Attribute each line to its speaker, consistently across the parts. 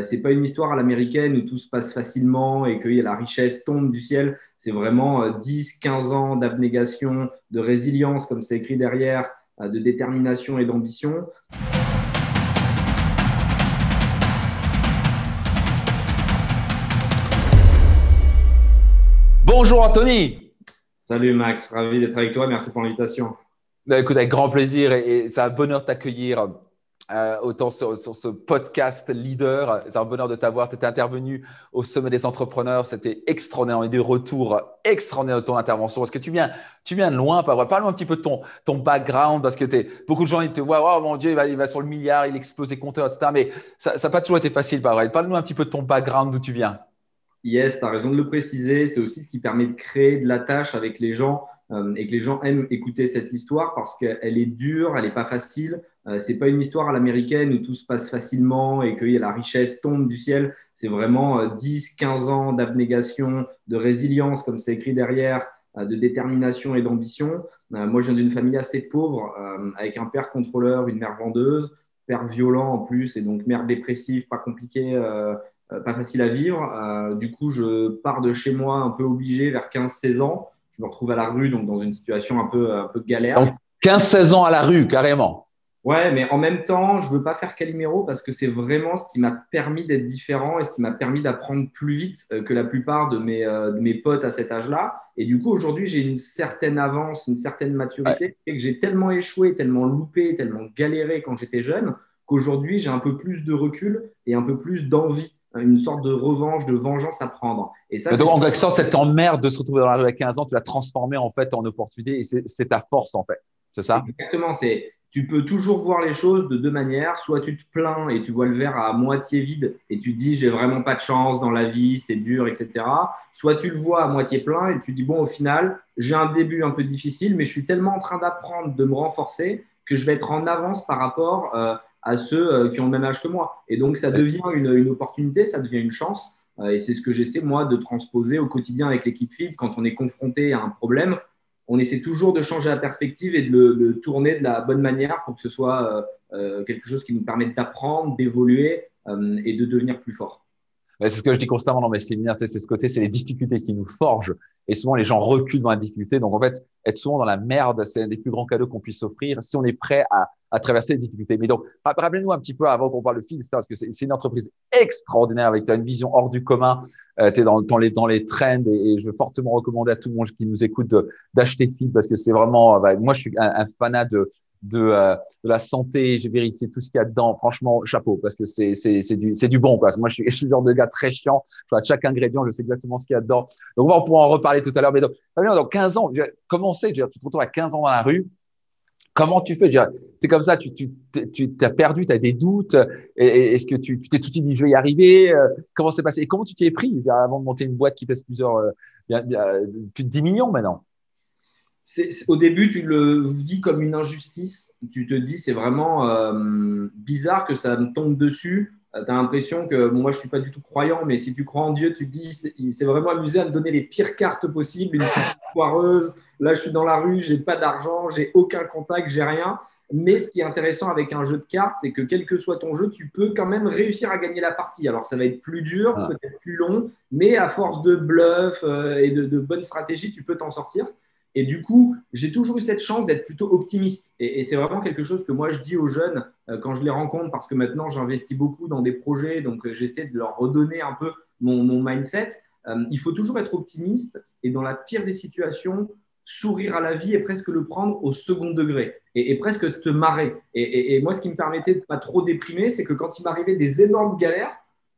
Speaker 1: C'est pas une histoire à l'américaine où tout se passe facilement et que la richesse tombe du ciel. C'est vraiment 10, 15 ans d'abnégation, de résilience, comme c'est écrit derrière, de détermination et d'ambition.
Speaker 2: Bonjour Anthony.
Speaker 1: Salut Max, ravi d'être avec toi. Merci pour l'invitation.
Speaker 2: Écoute, avec grand plaisir et c'est un bonheur de t'accueillir autant sur ce podcast leader. C'est un bonheur de t'avoir. Tu étais intervenu au Sommet des entrepreneurs. C'était extraordinaire. On a eu des retours extraordinaires de ton intervention. Est-ce que tu viens de loin, pas vrai? Parle-moi un petit peu de ton background parce que beaucoup de gens ils te voient, oh mon Dieu, il va sur le milliard, il explose les compteurs, etc. Mais ça n'a pas toujours été facile, pas vrai? Parle-nous un petit peu de ton background, d'où tu viens.
Speaker 1: Yes, tu as raison de le préciser. C'est aussi ce qui permet de créer de l'attache avec les gens et que les gens aiment écouter cette histoire parce qu'elle est dure, elle n'est pas facile. C'est pas une histoire à l'américaine où tout se passe facilement et que la richesse tombe du ciel. C'est vraiment 10, 15 ans d'abnégation, de résilience, comme c'est écrit derrière, de détermination et d'ambition. Moi, je viens d'une famille assez pauvre avec un père contrôleur, une mère vendeuse, père violent en plus et donc mère dépressive, pas compliqué. Pas facile à vivre. Du coup, je pars de chez moi un peu obligé vers 15-16 ans. Je me retrouve à la rue, donc dans une situation un peu galère.
Speaker 2: Donc, 15-16 ans à la rue, carrément.
Speaker 1: Ouais, mais en même temps, je veux pas faire Calimero parce que c'est vraiment ce qui m'a permis d'être différent et ce qui m'a permis d'apprendre plus vite que la plupart de mes potes à cet âge-là. Et du coup, aujourd'hui, j'ai une certaine avance, une certaine
Speaker 2: Ouais.
Speaker 1: maturité et que j'ai tellement échoué, tellement loupé, tellement galéré quand j'étais jeune qu'aujourd'hui, j'ai un peu plus de recul et un peu plus d'envie, une sorte de revanche, de vengeance à prendre. Et ça,
Speaker 2: Mais
Speaker 1: c'est
Speaker 2: donc, en quelque sorte, cette emmerde de se retrouver dans la rue à 15 ans, tu l'as transformée en fait en opportunité et c'est ta force en fait. C'est ça?
Speaker 1: exactement, tu peux toujours voir les choses de deux manières. Soit tu te plains et tu vois le verre à moitié vide et tu te dis j'ai vraiment pas de chance dans la vie, c'est dur, etc. Soit tu le vois à moitié plein et tu te dis bon, au final, j'ai un début un peu difficile, mais je suis tellement en train d'apprendre, de me renforcer que je vais être en avance par rapport à ceux qui ont le même âge que moi. Et donc ça devient une opportunité, ça devient une chance. Et c'est ce que j'essaie moi de transposer au quotidien avec l'équipe Feed quand on est confronté à un problème. On essaie toujours de changer la perspective et de le tourner de la bonne manière pour que ce soit quelque chose qui nous permette d'apprendre, d'évoluer et de devenir plus fort.
Speaker 2: C'est ce que je dis constamment dans mes séminaires, c'est ce côté, c'est les difficultés qui nous forgent. Et souvent, les gens reculent dans la difficulté. Donc, en fait, être souvent dans la merde, c'est un des plus grands cadeaux qu'on puisse s'offrir si on est prêt à traverser les difficultés. Mais donc, rappelez-nous un petit peu avant qu'on parle de Phil, parce que c'est une entreprise extraordinaire avec une vision hors du commun. Tu es dans les trends et je veux fortement recommander à tout le monde qui nous écoute d'acheter Phil parce que c'est vraiment, moi, je suis un fanat de la santé. J'ai vérifié tout ce qu'il y a dedans. Franchement, chapeau, parce que c'est du bon, quoi. Moi, je suis le genre de gars très chiant. Je vois chaque ingrédient, je sais exactement ce qu'il y a dedans. Donc, on pourra en reparler tout à l'heure. Mais donc, dans 15 ans, comment c'est? Tu te retrouves à 15 ans dans la rue. Comment tu fais? C'est comme ça, tu t'as perdu, tu as des doutes. Est-ce que tu t'es tout dit, je vais y arriver? Comment c'est passé? Et comment tu t'y es pris avant de monter une boîte qui pèse plus de 10 millions maintenant?
Speaker 1: Au début, tu le vis comme une injustice. Tu te dis, c'est vraiment bizarre que ça me tombe dessus. Tu as l'impression que, bon, moi, je ne suis pas du tout croyant, mais si tu crois en Dieu, tu te dis, il s'est vraiment amusé à me donner les pires cartes possibles, une famille foireuse. Là, je suis dans la rue, j'ai pas d'argent, j'ai aucun contact, j'ai rien. Mais ce qui est intéressant avec un jeu de cartes, c'est que quel que soit ton jeu, tu peux quand même réussir à gagner la partie. Alors, ça va être plus dur,
Speaker 2: Ah.
Speaker 1: peut-être plus long, mais à force de bluff et de bonnes stratégies, tu peux t'en sortir. Et du coup, j'ai toujours eu cette chance d'être plutôt optimiste. Et c'est vraiment quelque chose que moi, je dis aux jeunes quand je les rencontre, parce que maintenant, j'investis beaucoup dans des projets, donc j'essaie de leur redonner un peu mon mindset. Il faut toujours être optimiste et dans la pire des situations, sourire à la vie et presque le prendre au second degré et presque te marrer. Et moi, ce qui me permettait de ne pas trop déprimer, c'est que quand il m'arrivait des énormes galères,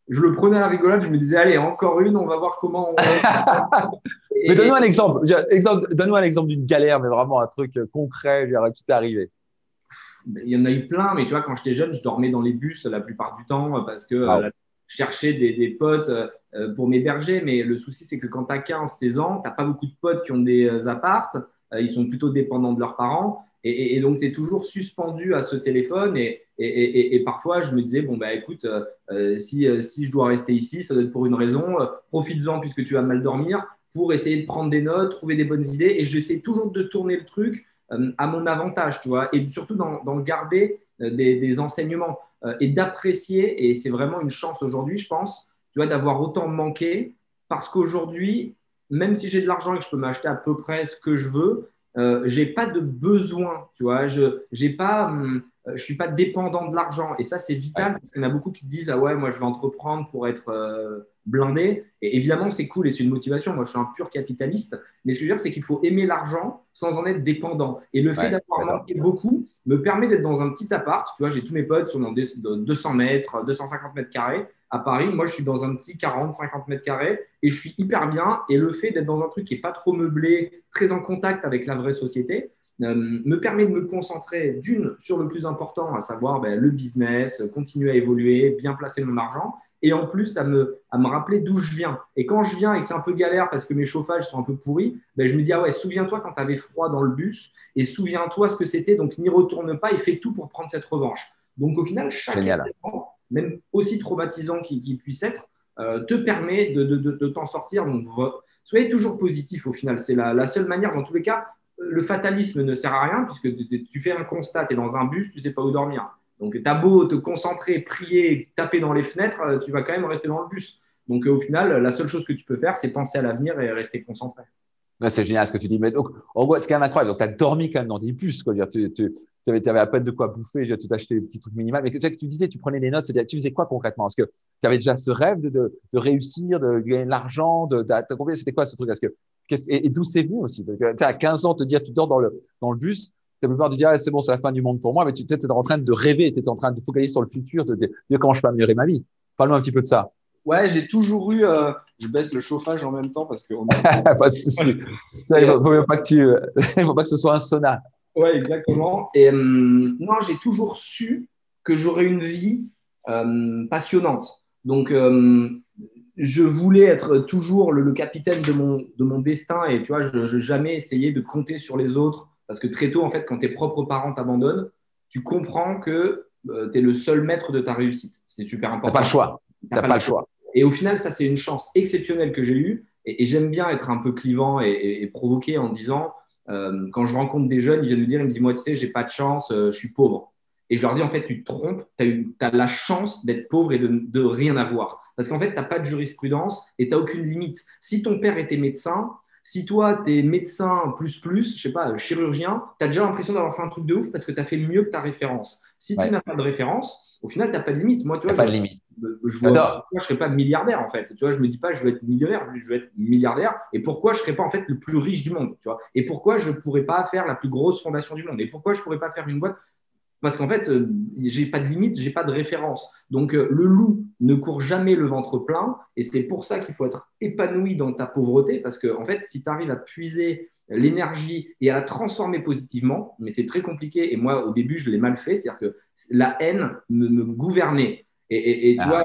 Speaker 1: je le prenais à la rigolade, je me disais, allez, encore une, on va voir comment on…
Speaker 2: Mais
Speaker 1: Et,
Speaker 2: donne-nous un exemple. Donne-nous un exemple d'une galère, mais vraiment un truc concret qui t'est arrivé.
Speaker 1: il y en a eu plein, mais tu vois, quand j'étais jeune, je dormais dans les bus la plupart du temps parce que
Speaker 2: Waouh.
Speaker 1: je cherchais des potes pour m'héberger. Mais le souci, c'est que quand tu as 15-16 ans, tu n'as pas beaucoup de potes qui ont des appartes. Ils sont plutôt dépendants de leurs parents. Et donc, tu es toujours suspendu à ce téléphone. Et parfois, je me disais, bon, bah écoute, si je dois rester ici, ça doit être pour une raison. Profites-en puisque tu vas mal dormir pour essayer de prendre des notes, trouver des bonnes idées. Et j'essaie toujours de tourner le truc à mon avantage, tu vois, et surtout dans le garder des enseignements et d'apprécier. Et c'est vraiment une chance aujourd'hui, je pense, tu vois, d'avoir autant manqué parce qu'aujourd'hui, même si j'ai de l'argent et que je peux m'acheter à peu près ce que je veux, j'ai pas de besoin, tu vois, je suis pas dépendant de l'argent et ça c'est
Speaker 2: Ouais.
Speaker 1: vital parce qu'il y en a beaucoup qui disent ah ouais moi je vais entreprendre pour être blindé et évidemment c'est cool et c'est une motivation, moi je suis un pur capitaliste mais ce que je veux dire c'est qu'il faut aimer l'argent sans en être dépendant et le fait
Speaker 2: Ouais,
Speaker 1: d'avoir
Speaker 2: d'accord.
Speaker 1: manqué beaucoup me permet d'être dans un petit appart, tu vois, j'ai tous mes potes sont dans 200 mètres, 250 mètres carrés à Paris, moi je suis dans un petit 40-50 mètres carrés et je suis hyper bien et le fait d'être dans un truc qui est pas trop meublé, très en contact avec la vraie société, me permet de me concentrer d'une sur le plus important, à savoir ben, le business, continuer à évoluer, bien placer mon argent, et en plus à me rappeler d'où je viens. Et quand je viens et que c'est un peu galère parce que mes chauffages sont un peu pourris, ben, je me dis, ah ouais, souviens-toi quand tu avais froid dans le bus, et souviens-toi ce que c'était, donc n'y retourne pas et fais tout pour prendre cette revanche. Donc au final, chaque
Speaker 2: Génial.
Speaker 1: événement, même aussi traumatisant qu'il puisse être, te permet de t'en sortir. Donc soyez toujours positif au final, c'est la seule manière, dans tous les cas, le fatalisme ne sert à rien puisque tu fais un constat, tu es dans un bus, tu ne sais pas où dormir. Donc, tu as beau te concentrer, prier, taper dans les fenêtres, tu vas quand même rester dans le bus. Donc, au final, la seule chose que tu peux faire, c'est penser à l'avenir et rester concentré.
Speaker 2: Ouais, c'est génial ce que tu dis. Mais donc, en gros, c'est quand même incroyable. Donc, tu as dormi quand même dans des bus, quoi. Je veux dire, tu avais à peine de quoi bouffer, tu t'achetais des petits trucs minimaux. Mais tu sais que tu disais, tu prenais des notes, c'est-à-dire, tu faisais quoi concrètement? Est-ce que tu avais déjà ce rêve de réussir, de gagner de l'argent, c'était quoi ce truc? Et d'où c'est venu aussi? Tu sais, à 15 ans, te dire, tu dors dans le bus, tu as peur de dire, ah, c'est bon, c'est la fin du monde pour moi, mais tu étais en train de rêver, tu étais en train de te focaliser sur le futur, de dire, comment je peux améliorer ma vie. Parle-moi un petit peu de ça.
Speaker 1: Ouais, j'ai toujours eu. Je baisse le chauffage en même temps parce qu'on est.
Speaker 2: Pas de souci. Ça,
Speaker 1: Et,
Speaker 2: faut pas que il faut pas que ce soit un sauna.
Speaker 1: ouais, exactement. Et non, j'ai toujours su que j'aurais une vie passionnante. Donc, je voulais être toujours le capitaine de mon destin et tu vois, je jamais essayé de compter sur les autres parce que très tôt, en fait, quand tes propres parents t'abandonnent, tu comprends que tu es le seul maître de ta réussite. C'est super
Speaker 2: T'as pas le
Speaker 1: important.
Speaker 2: choix.
Speaker 1: T'as
Speaker 2: T'as
Speaker 1: pas le
Speaker 2: pas le
Speaker 1: choix.
Speaker 2: choix.
Speaker 1: Et au final, ça, c'est une chance exceptionnelle que j'ai eue. Et j'aime bien être un peu clivant et provoqué en disant, quand je rencontre des jeunes, ils viennent me dire, ils me disent, moi, tu sais, j'ai pas de chance, je suis pauvre. Et je leur dis, en fait, tu te trompes, tu as la chance d'être pauvre et de rien avoir. Parce qu'en fait, tu n'as pas de jurisprudence et tu n'as aucune limite. Si ton père était médecin, si toi, tu es médecin plus, je sais pas, chirurgien, tu as déjà l'impression d'avoir fait un truc de ouf parce que tu as fait mieux que ta référence. Si tu
Speaker 2: Ouais.
Speaker 1: n'as pas de référence, au final, tu n'as pas de limite. Moi, tu
Speaker 2: Y a
Speaker 1: vois,
Speaker 2: pas de limite.
Speaker 1: je vois
Speaker 2: J'adore.
Speaker 1: pourquoi je serais pas milliardaire en fait. Tu vois, je me dis pas je veux être millionnaire, je veux être milliardaire. Et pourquoi je serais pas en fait le plus riche du monde, tu vois. Et pourquoi je pourrais pas faire la plus grosse fondation du monde. Et pourquoi je pourrais pas faire une boîte parce qu'en fait, j'ai pas de limite, j'ai pas de référence. Donc, le loup ne court jamais le ventre plein, et c'est pour ça qu'il faut être épanoui dans ta pauvreté, parce que en fait, si tu arrives à puiser l'énergie et à la transformer positivement, mais c'est très compliqué, et moi, au début, je l'ai mal fait, c'est-à-dire que la haine me gouvernait. Et tu vois,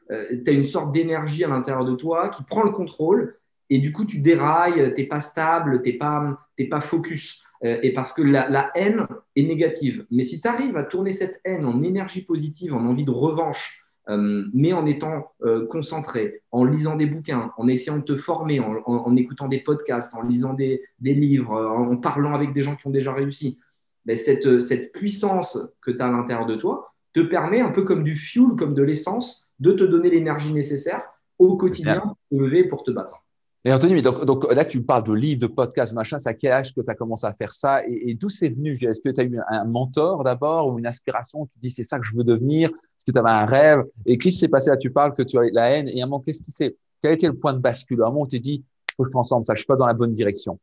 Speaker 2: Ah,
Speaker 1: tu as une sorte d'énergie à l'intérieur de toi qui prend le contrôle, et du coup, tu dérailles, tu n'es pas stable, tu n'es pas focus. Et parce que la haine, est négative. Mais si tu arrives à tourner cette haine en énergie positive, en envie de revanche, mais en étant concentré, en lisant des bouquins, en essayant de te former, en écoutant des podcasts, en lisant des livres, en parlant avec des gens qui ont déjà réussi, ben cette puissance que tu as à l'intérieur de toi te permet, un peu comme du fuel, comme de l'essence, de te donner l'énergie nécessaire au
Speaker 2: c'est
Speaker 1: quotidien
Speaker 2: génial.
Speaker 1: pour te lever pour te battre.
Speaker 2: Et Anthony, mais donc là, tu me parles de livres, de podcasts, machin. C'est à quel âge que tu as commencé à faire ça et d'où c'est venu? Est-ce que tu as eu un mentor d'abord ou une aspiration? Tu te dis, c'est ça que je veux devenir? Est-ce que tu avais un rêve? Et qu'est-ce qui s'est passé là? Tu parles que tu as la haine et à un moment, quel a été le point de bascule? À un moment, où tu t'es dit, faut que je transforme ça, je suis pas dans la bonne direction.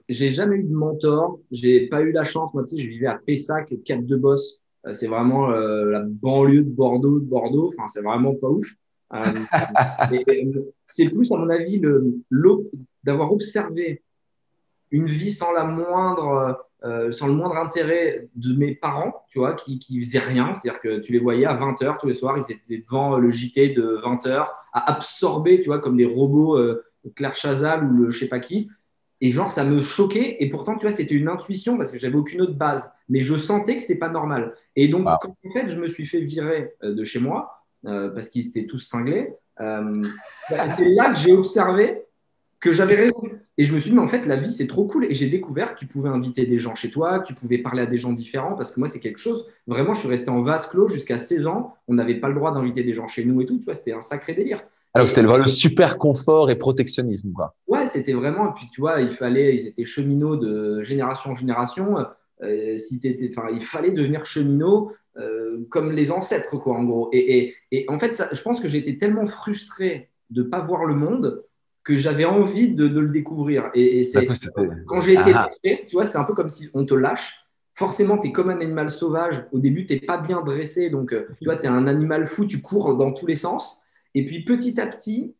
Speaker 1: J'ai jamais eu de mentor, j'ai pas eu la chance. Moi, tu sais, je vivais à Pessac, Cap de Bosse. C'est vraiment la banlieue de Bordeaux. Enfin, c'est vraiment pas ouf. Euh, c'est plus, à mon avis, d'avoir observé une vie sans le moindre intérêt de mes parents, tu vois, qui faisaient rien. C'est-à-dire que tu les voyais à 20 heures tous les soirs, ils étaient devant le JT de 20 heures à absorber, tu vois, comme des robots Claire Chazal ou le je sais pas qui. Et genre, ça me choquait. Et pourtant, tu vois, c'était une intuition parce que j'avais aucune autre base. Mais je sentais que c'était pas normal. Et donc,
Speaker 2: Wow.
Speaker 1: quand en fait, je me suis fait virer de chez moi parce qu'ils étaient tous cinglés, c'est là que j'ai observé que j'avais raison. Et je me suis dit, mais en fait, la vie, c'est trop cool. Et j'ai découvert que tu pouvais inviter des gens chez toi, que tu pouvais parler à des gens différents, parce que moi, c'est quelque chose, vraiment, je suis resté en vase clos jusqu'à 16 ans. On n'avait pas le droit d'inviter des gens chez nous et tout, tu vois, c'était un sacré délire.
Speaker 2: Alors,
Speaker 1: Et
Speaker 2: c'était le super confort et protectionnisme, quoi.
Speaker 1: ouais, c'était vraiment, et puis tu vois, ils étaient cheminots de génération en génération. Si enfin, il fallait devenir cheminot comme les ancêtres, quoi, en gros. Et en fait, je pense que j'ai été tellement frustré de ne pas voir le monde que j'avais envie de le découvrir. Et
Speaker 2: D'un coup,
Speaker 1: c'est
Speaker 2: c'était…
Speaker 1: quand j'ai été
Speaker 2: Ah,
Speaker 1: lâché, tu vois, c'est un peu comme si on te lâche. Forcément, tu es comme un animal sauvage. Au début, tu n'es pas bien dressé. Donc, tu vois, tu es un animal fou, tu cours dans tous les sens. Et puis, petit à petit,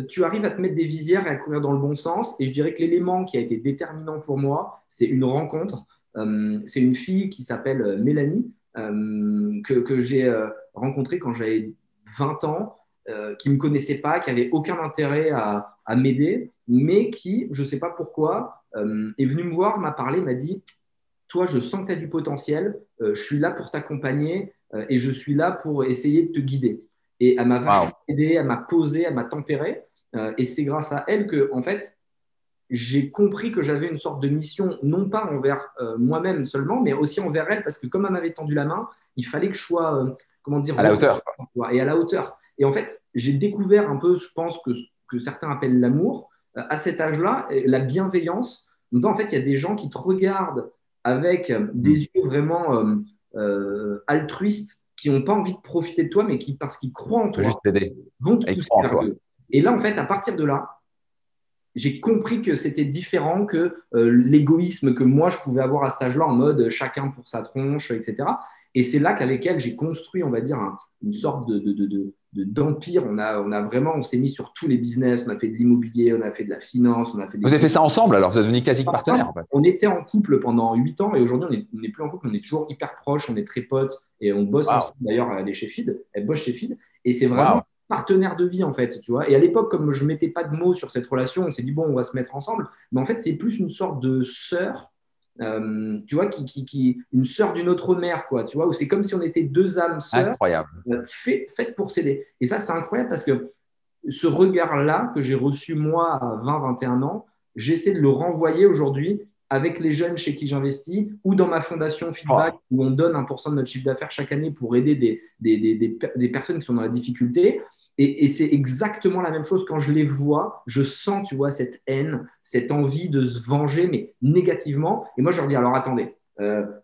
Speaker 1: tu arrives à te mettre des visières et à courir dans le bon sens. Et je dirais que l'élément qui a été déterminant pour moi, c'est une rencontre. C'est une fille qui s'appelle Mélanie, que j'ai rencontrée quand j'avais 20 ans, qui ne me connaissait pas, qui avait aucun intérêt à m'aider, mais qui, je ne sais pas pourquoi, est venue me voir, m'a parlé, m'a dit, toi, je sens que tu as du potentiel, je suis là pour t'accompagner et je suis là pour essayer de te guider. Et elle m'a
Speaker 2: waouh.
Speaker 1: vachement aidé, elle m'a posé, elle m'a tempéré. Et c'est grâce à elle que, en fait, j'ai compris que j'avais une sorte de mission, non pas envers moi-même seulement, mais aussi envers elle, parce que comme elle m'avait tendu la main, il fallait que je sois, comment dire,
Speaker 2: À la hauteur.
Speaker 1: et à la hauteur. Et en fait, j'ai découvert un peu, je pense, que certains appellent l'amour, à cet âge-là, la bienveillance, en disant, en fait, il y a des gens qui te regardent avec
Speaker 2: Hmm.
Speaker 1: des yeux vraiment altruistes, qui n'ont pas envie de profiter de toi, mais qui, parce qu'ils croient en
Speaker 2: Je veux juste
Speaker 1: toi,
Speaker 2: t'aider.
Speaker 1: vont te
Speaker 2: Et il
Speaker 1: pousser
Speaker 2: croit en
Speaker 1: vers
Speaker 2: toi.
Speaker 1: eux. Et là, en fait, à partir de là, j'ai compris que c'était différent que l'égoïsme que moi je pouvais avoir à cet âge-là en mode chacun pour sa tronche, etc. Et c'est là qu'avec elle, j'ai construit, on va dire, une sorte d'empire. On a vraiment, on s'est mis sur tous les business, on a fait de l'immobilier, on a fait de la finance, on a fait des
Speaker 2: Vous avez fait
Speaker 1: comptes.
Speaker 2: ça ensemble, alors vous êtes devenus quasi partenaires, en fait.
Speaker 1: On était en couple pendant 8 ans et aujourd'hui, on n'est plus en couple, on est toujours hyper proches, on est très potes et on bosse
Speaker 2: Waouh,
Speaker 1: ensemble. D'ailleurs, elle est chez Feed, elle bosse chez Feed et c'est vraiment
Speaker 2: waouh.
Speaker 1: partenaire de vie en fait, tu vois. Et à l'époque, comme je mettais pas de mots sur cette relation, on s'est dit bon, on va se mettre ensemble. Mais en fait, c'est plus une sorte de sœur, tu vois, une sœur d'une autre mère, quoi, tu vois, où c'est comme si on était deux âmes sœurs
Speaker 2: Incroyable.
Speaker 1: faites pour s'aider. Et ça, c'est incroyable parce que ce regard-là que j'ai reçu moi à 20, 21 ans, j'essaie de le renvoyer aujourd'hui avec les jeunes chez qui j'investis ou dans ma fondation Feedback
Speaker 2: Oh,
Speaker 1: où on donne 1% de notre chiffre d'affaires chaque année pour aider des personnes qui sont dans la difficulté. Et c'est exactement la même chose quand je les vois, je sens, tu vois, cette haine, cette envie de se venger, mais négativement. Et moi, je leur dis, alors attendez,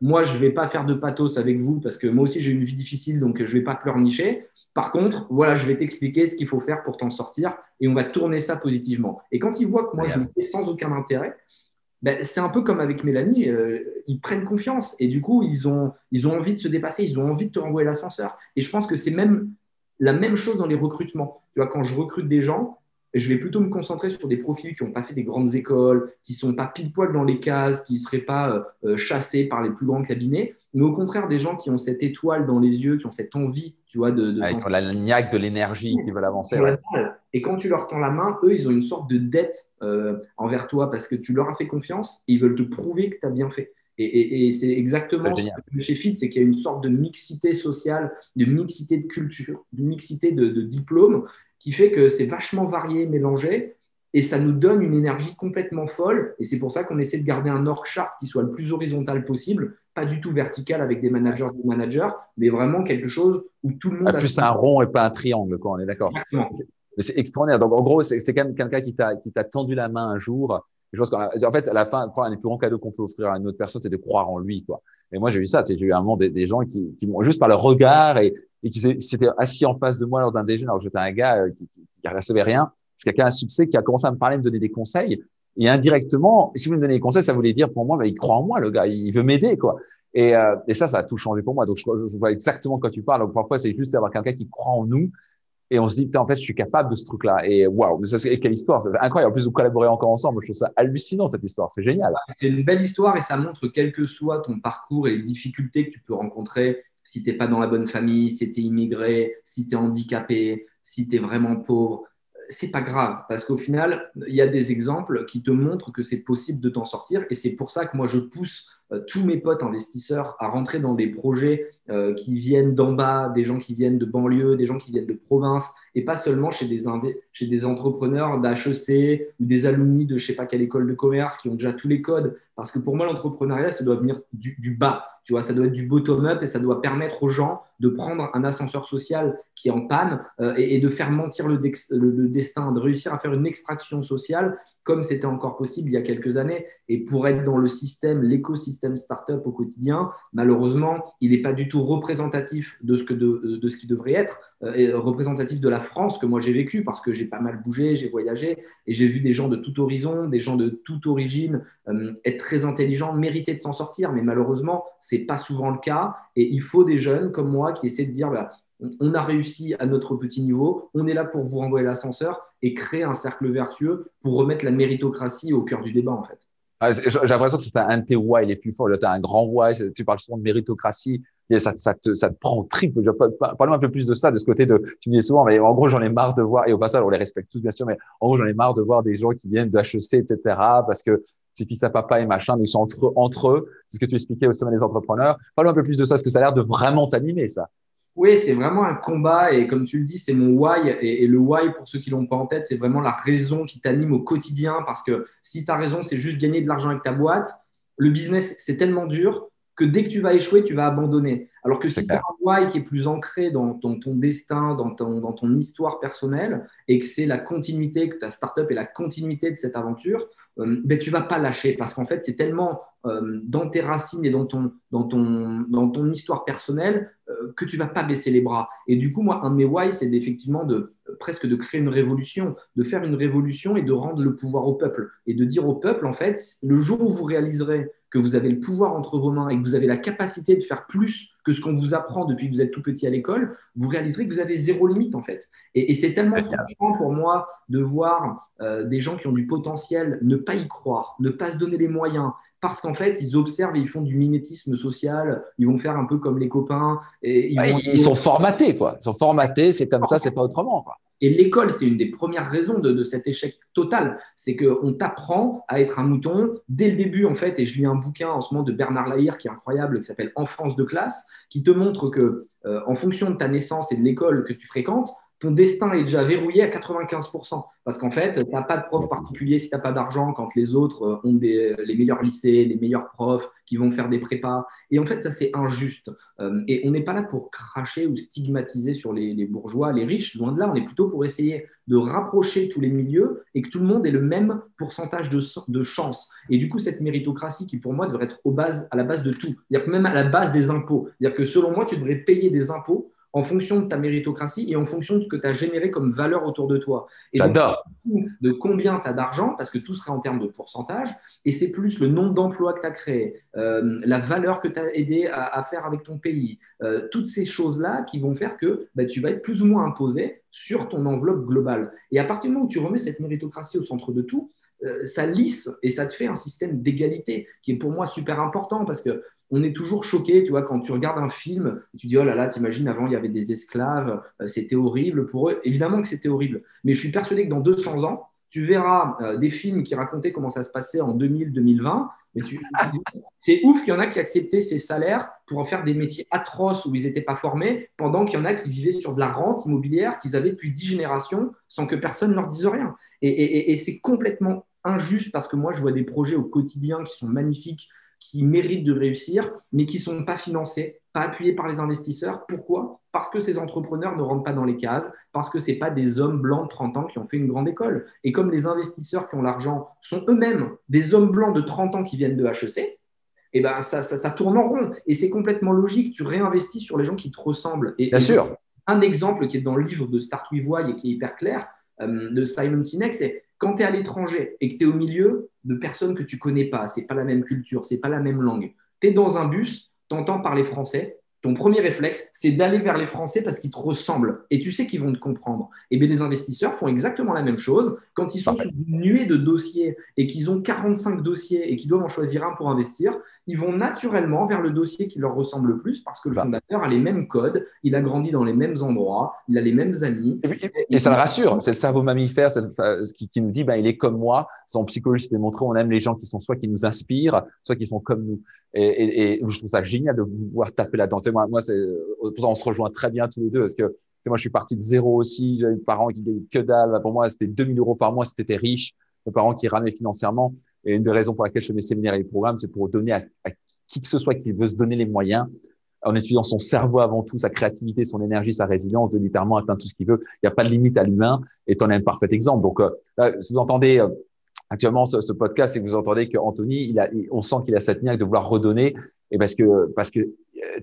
Speaker 1: moi, je ne vais pas faire de pathos avec vous parce que moi aussi, j'ai une vie difficile, donc je ne vais pas pleurnicher. Par contre, voilà, je vais t'expliquer ce qu'il faut faire pour t'en sortir et on va tourner ça positivement. Et quand ils voient que moi, je le
Speaker 2: incroyable.
Speaker 1: fais sans aucun intérêt, ben, c'est un peu comme avec Mélanie, ils prennent confiance et du coup, ils ont envie de se dépasser, ils ont envie de te renvoyer l'ascenseur. Et je pense que c'est même la même chose dans les recrutements. Tu vois, quand je recrute des gens, je vais plutôt me concentrer sur des profils qui n'ont pas fait des grandes écoles, qui ne sont pas pile poil dans les cases, qui ne seraient pas chassés par les plus grands cabinets, mais au contraire des gens qui ont cette étoile dans les yeux, qui ont cette envie, tu vois, de
Speaker 2: Avec
Speaker 1: s'en
Speaker 2: la niaque de l'énergie qui veulent avancer,
Speaker 1: sur la
Speaker 2: ouais.
Speaker 1: dalle. Et quand tu leur tends la main, eux, ils ont une sorte de dette envers toi parce que tu leur as fait confiance et ils veulent te prouver que tu as bien fait. Et c'est
Speaker 2: C'est
Speaker 1: exactement ce
Speaker 2: génial.
Speaker 1: que chez Fit, c'est qu'il y a une sorte de mixité sociale, de mixité de culture, de mixité de diplômes qui fait que c'est vachement varié, mélangé. Et ça nous donne une énergie complètement folle. Et c'est pour ça qu'on essaie de garder un org chart qui soit le plus horizontal possible, pas du tout vertical avec des
Speaker 2: Ouais.
Speaker 1: managers, mais vraiment quelque chose où tout le
Speaker 2: Ah,
Speaker 1: monde a
Speaker 2: plus
Speaker 1: son.
Speaker 2: un rond et pas un triangle, quoi, on est d'accord.
Speaker 1: Exactement.
Speaker 2: Mais c'est extraordinaire. Donc, en gros, c'est quand même quelqu'un qui t'a tendu la main un jour. Je pense en fait, à la fin, un des plus grands cadeaux qu'on peut offrir à une autre personne, c'est de croire en lui, quoi. Et moi, j'ai eu ça. J'ai eu un moment des gens qui m'ont, juste par leur regard et qui s'étaient assis en face de moi lors d'un déjeuner, alors que j'étais un gars qui recevait rien. C'est quelqu'un à succès qui a commencé à me parler, me donner des conseils. Et indirectement, si vous me donnez des conseils, ça voulait dire pour moi, bah, il croit en moi, le gars, il veut m'aider, quoi. Et ça a tout changé pour moi. Donc, je vois exactement quand tu parles. Donc, parfois, c'est juste d'avoir quelqu'un qui croit en nous et on se dit, putain, en fait, je suis capable de ce truc-là. Et waouh, quelle histoire, c'est incroyable. En plus, vous collaborez encore ensemble. Je trouve ça hallucinant, cette histoire. C'est génial.
Speaker 1: C'est une belle histoire et ça montre quel que soit ton parcours et les difficultés que tu peux rencontrer, si tu n'es pas dans la bonne famille, si tu es immigré, si tu es handicapé, si tu es vraiment pauvre, c'est pas grave parce qu'au final, il y a des exemples qui te montrent que c'est possible de t'en sortir et c'est pour ça que moi je pousse tous mes potes investisseurs à rentrer dans des projets qui viennent d'en bas, des gens qui viennent de banlieue, des gens qui viennent de province et pas seulement chez des entrepreneurs d'HEC ou des alumni de je sais pas quelle école de commerce qui ont déjà tous les codes. Parce que pour moi, l'entrepreneuriat, ça doit venir du bas. Tu vois, ça doit être du bottom-up et ça doit permettre aux gens de prendre un ascenseur social qui est en panne et de faire mentir le destin, de réussir à faire une extraction sociale comme c'était encore possible il y a quelques années. Et pour être dans le système, l'écosystème startup au quotidien, malheureusement, il n'est pas du tout représentatif de ce qui devrait être, représentatif de la France que moi j'ai vécu parce que j'ai pas mal bougé, j'ai voyagé et j'ai vu des gens de tout horizon, des gens de toute origine être très intelligents, mériter de s'en sortir. Mais malheureusement, ce n'est pas souvent le cas. Et il faut des jeunes comme moi qui essaient de dire bah, on a réussi à notre petit niveau, on est là pour vous renvoyer l'ascenseur et créer un cercle vertueux pour remettre la méritocratie au cœur du débat, en fait.
Speaker 2: Ouais, j'ai l'impression que c'est un de tes why les plus forts. Tu as un grand why, tu parles souvent de méritocratie, et ça te prend au triple. Parle-moi un peu plus de ça, de ce côté de, tu me dis souvent, mais en gros, j'en ai marre de voir, et au passage, on les respecte tous, bien sûr, mais en gros, j'en ai marre de voir des gens qui viennent de HEC, etc., parce que c'est fils à papa et machin, ils sont entre eux. C'est ce que tu expliquais au sommet des entrepreneurs. Parle-moi un peu plus de ça, parce que ça a l'air de vraiment t'animer, ça.
Speaker 1: Oui, c'est vraiment un combat et comme tu le dis, c'est mon why. Et le why, pour ceux qui l'ont pas en tête, c'est vraiment la raison qui t'anime au quotidien parce que si ta raison, c'est juste gagner de l'argent avec ta boîte, le business, c'est tellement dur que dès que tu vas échouer, tu vas abandonner. Alors que
Speaker 2: C'est
Speaker 1: si tu as
Speaker 2: clair.
Speaker 1: un why qui est plus ancré dans ton destin, dans ton histoire personnelle et que c'est la continuité, que ta startup est la continuité de cette aventure, ben, tu vas pas lâcher parce qu'en fait, c'est tellement dans tes racines et dans ton histoire personnelle que tu vas pas baisser les bras. Et du coup, moi, un de mes why, c'est effectivement presque de créer une révolution, de faire une révolution et de rendre le pouvoir au peuple. Et de dire au peuple, en fait, le jour où vous réaliserez que vous avez le pouvoir entre vos mains et que vous avez la capacité de faire plus que ce qu'on vous apprend depuis que vous êtes tout petit à l'école, vous réaliserez que vous avez zéro limite, en fait. Et c'est tellement
Speaker 2: Génial.
Speaker 1: frustrant pour moi de voir des gens qui ont du potentiel ne pas y croire, ne pas se donner les moyens, parce qu'en fait, ils observent et ils font du mimétisme social, ils vont faire un peu comme les copains, et ils
Speaker 2: Ouais,
Speaker 1: vont
Speaker 2: ils sont formatés, quoi. Ils sont formatés, c'est comme ça, c'est pas autrement, quoi.
Speaker 1: et l'école, c'est une des premières raisons de cet échec total. C'est qu'on t'apprend à être un mouton dès le début, en fait. Et je lis un bouquin en ce moment de Bernard Lahire qui est incroyable, qui s'appelle Enfance de classe, qui te montre que, en fonction de ta naissance et de l'école que tu fréquentes, ton destin est déjà verrouillé à 95%. Parce qu'en fait, tu n'as pas de prof particulier si tu n'as pas d'argent, quand les autres ont les meilleurs lycées, les meilleurs profs qui vont faire des prépas. Et en fait, ça, c'est injuste. Et on n'est pas là pour cracher ou stigmatiser sur les bourgeois, les riches, loin de là, on est plutôt pour essayer de rapprocher tous les milieux et que tout le monde ait le même pourcentage de chance. Et du coup, cette méritocratie qui, pour moi, devrait être à la base de tout, c'est-à-dire que même à la base des impôts, c'est-à-dire que selon moi, tu devrais payer des impôts en fonction de ta méritocratie et en fonction de ce que tu as généré comme valeur autour de toi. Et donc,
Speaker 2: J'adore.
Speaker 1: de combien tu as d'argent, parce que tout sera en termes de pourcentage, et c'est plus le nombre d'emplois que tu as créés, la valeur que tu as aidé à faire avec ton pays, toutes ces choses-là qui vont faire que bah, tu vas être plus ou moins imposé sur ton enveloppe globale. Et à partir du moment où tu remets cette méritocratie au centre de tout, ça lisse et ça te fait un système d'égalité qui est pour moi super important parce que on est toujours choqué, tu vois, quand tu regardes un film, tu dis, oh là là, t'imagines, avant, il y avait des esclaves, c'était horrible pour eux. Évidemment que c'était horrible. Mais je suis persuadé que dans 200 ans, tu verras des films qui racontaient comment ça se passait en 2000-2020. C'est ouf qu'il y en a qui acceptaient ces salaires pour en faire des métiers atroces où ils n'étaient pas formés, pendant qu'il y en a qui vivaient sur de la rente immobilière qu'ils avaient depuis 10 générations sans que personne ne leur dise rien. Et c'est complètement injuste parce que moi, je vois des projets au quotidien qui sont magnifiques, qui méritent de réussir, mais qui ne sont pas financés, pas appuyés par les investisseurs. Pourquoi? Parce que ces entrepreneurs ne rentrent pas dans les cases, parce que ce n'est pas des hommes blancs de 30 ans qui ont fait une grande école. Et comme les investisseurs qui ont l'argent sont eux-mêmes des hommes blancs de 30 ans qui viennent de HEC, et ben ça tourne en rond. Et c'est complètement logique. Tu réinvestis sur les gens qui te ressemblent.
Speaker 2: Bien
Speaker 1: Et
Speaker 2: sûr.
Speaker 1: un exemple qui est dans le livre de Start with Why et qui est hyper clair, de Simon Sinek, c'est quand tu es à l'étranger et que tu es au milieu de personnes que tu connais pas, c'est pas la même culture, c'est pas la même langue. Tu es dans un bus, tu entends parler français, ton premier réflexe, c'est d'aller vers les Français parce qu'ils te ressemblent et tu sais qu'ils vont te comprendre. Et bien, les investisseurs font exactement la même chose quand ils sont sous
Speaker 2: Parfait.
Speaker 1: une nuée de dossiers et qu'ils ont 45 dossiers et qu'ils doivent en choisir un pour investir. Ils vont naturellement vers le dossier qui leur ressemble le plus parce que le
Speaker 2: Bah.
Speaker 1: fondateur a les mêmes codes, il a grandi dans les mêmes endroits, il a les mêmes amis.
Speaker 2: Et ça le rassure. C'est le cerveau mammifère qui nous dit, ben, il est comme moi. En psychologie, c'est démontré, on aime les gens qui sont soit qui nous inspirent, soit qui sont comme nous. Et je trouve ça génial de pouvoir taper là-dedans. Tu sais, moi, c'est pour ça on se rejoint très bien tous les deux parce que Moi, je suis parti de zéro aussi. J'avais des parents qui gagnaient que dalle. Pour moi, c'était 2 000 € par mois si tu étais riche. Mes parents qui ramenaient financièrement. Et une des raisons pour laquelle je fais mes séminaires et les programmes, c'est pour donner à qui que ce soit qui veut se donner les moyens, en étudiant son cerveau avant tout, sa créativité, son énergie, sa résilience, de littéralement atteindre tout ce qu'il veut. Il n'y a pas de limite à l'humain et tu en es un parfait exemple. Donc, là, si vous entendez actuellement ce podcast et que vous entendez qu'Anthony, on sent qu'il a cette niaque de vouloir redonner, et parce que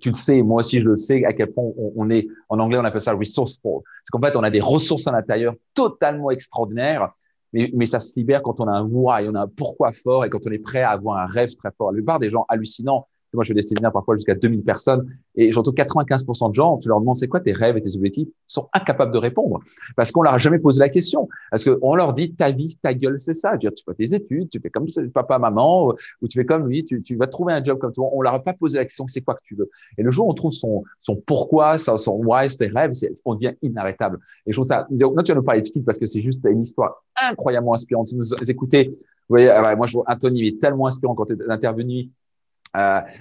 Speaker 2: tu le sais, moi aussi je le sais, à quel point on est, en anglais on appelle ça resourceful. C'est qu'en fait, on a des ressources à l'intérieur totalement extraordinaires, mais ça se libère quand on a un why, on a un pourquoi fort et quand on est prêt à avoir un rêve très fort. La plupart des gens hallucinants, moi je fais des séminaires parfois jusqu'à 2000 personnes et j'entends 95% de gens, tu leur demandes c'est quoi tes rêves et tes objectifs, sont incapables de répondre parce qu'on leur a jamais posé la question. Parce qu'on leur dit ta vie, ta gueule, c'est ça. Tu fais tes études, tu fais comme papa, maman, ou tu fais comme lui, tu vas trouver un job comme toi. On leur a pas posé la question c'est quoi que tu veux. Et le jour où on trouve son pourquoi, son why, ses rêves, on devient inarrêtable. Et je trouve ça, là tu vas nous parler de Feed parce que c'est juste une histoire incroyablement inspirante. Si vous écoutez, vous voyez, moi je vois Anthony, il est tellement inspirant quand tu es intervenu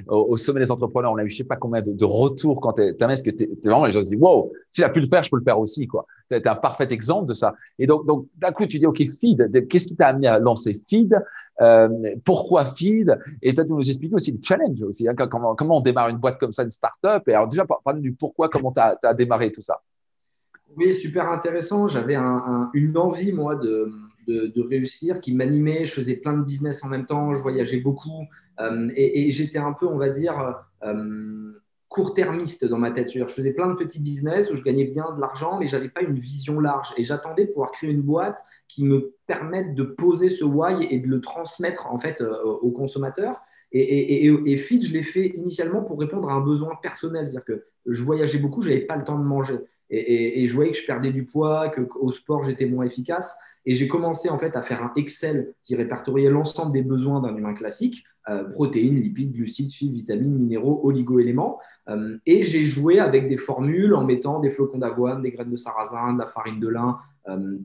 Speaker 2: au sommet des entrepreneurs, on a eu je sais pas combien de retours quand t'es parce que t'es vraiment les gens se disent wow, s'il a pu le faire, je peux le faire aussi quoi. T'es un parfait exemple de ça. Et donc d'un coup tu dis ok Feed, qu'est-ce qui t'a amené à lancer Feed, pourquoi Feed, et toi tu nous expliques aussi le challenge aussi, hein, comment on démarre une boîte comme ça, une startup. Et alors déjà parle du pourquoi, comment t'as démarré tout ça.
Speaker 1: Oui, super intéressant. J'avais une envie, moi, de réussir qui m'animait. Je faisais plein de business en même temps, je voyageais beaucoup et j'étais un peu, on va dire, court-termiste dans ma tête. Je faisais plein de petits business où je gagnais bien de l'argent, mais je n'avais pas une vision large. Et j'attendais de pouvoir créer une boîte qui me permette de poser ce why et de le transmettre en fait aux consommateurs. Et Feed, je l'ai fait initialement pour répondre à un besoin personnel. C'est-à-dire que je voyageais beaucoup, je n'avais pas le temps de manger. Et je voyais que je perdais du poids, qu'au sport, j'étais moins efficace. Et j'ai commencé en fait à faire un Excel qui répertoriait l'ensemble des besoins d'un humain classique, protéines, lipides, glucides, fibres, vitamines, minéraux, oligo-éléments. Et j'ai joué avec des formules en mettant des flocons d'avoine, des graines de sarrasin, de la farine de lin,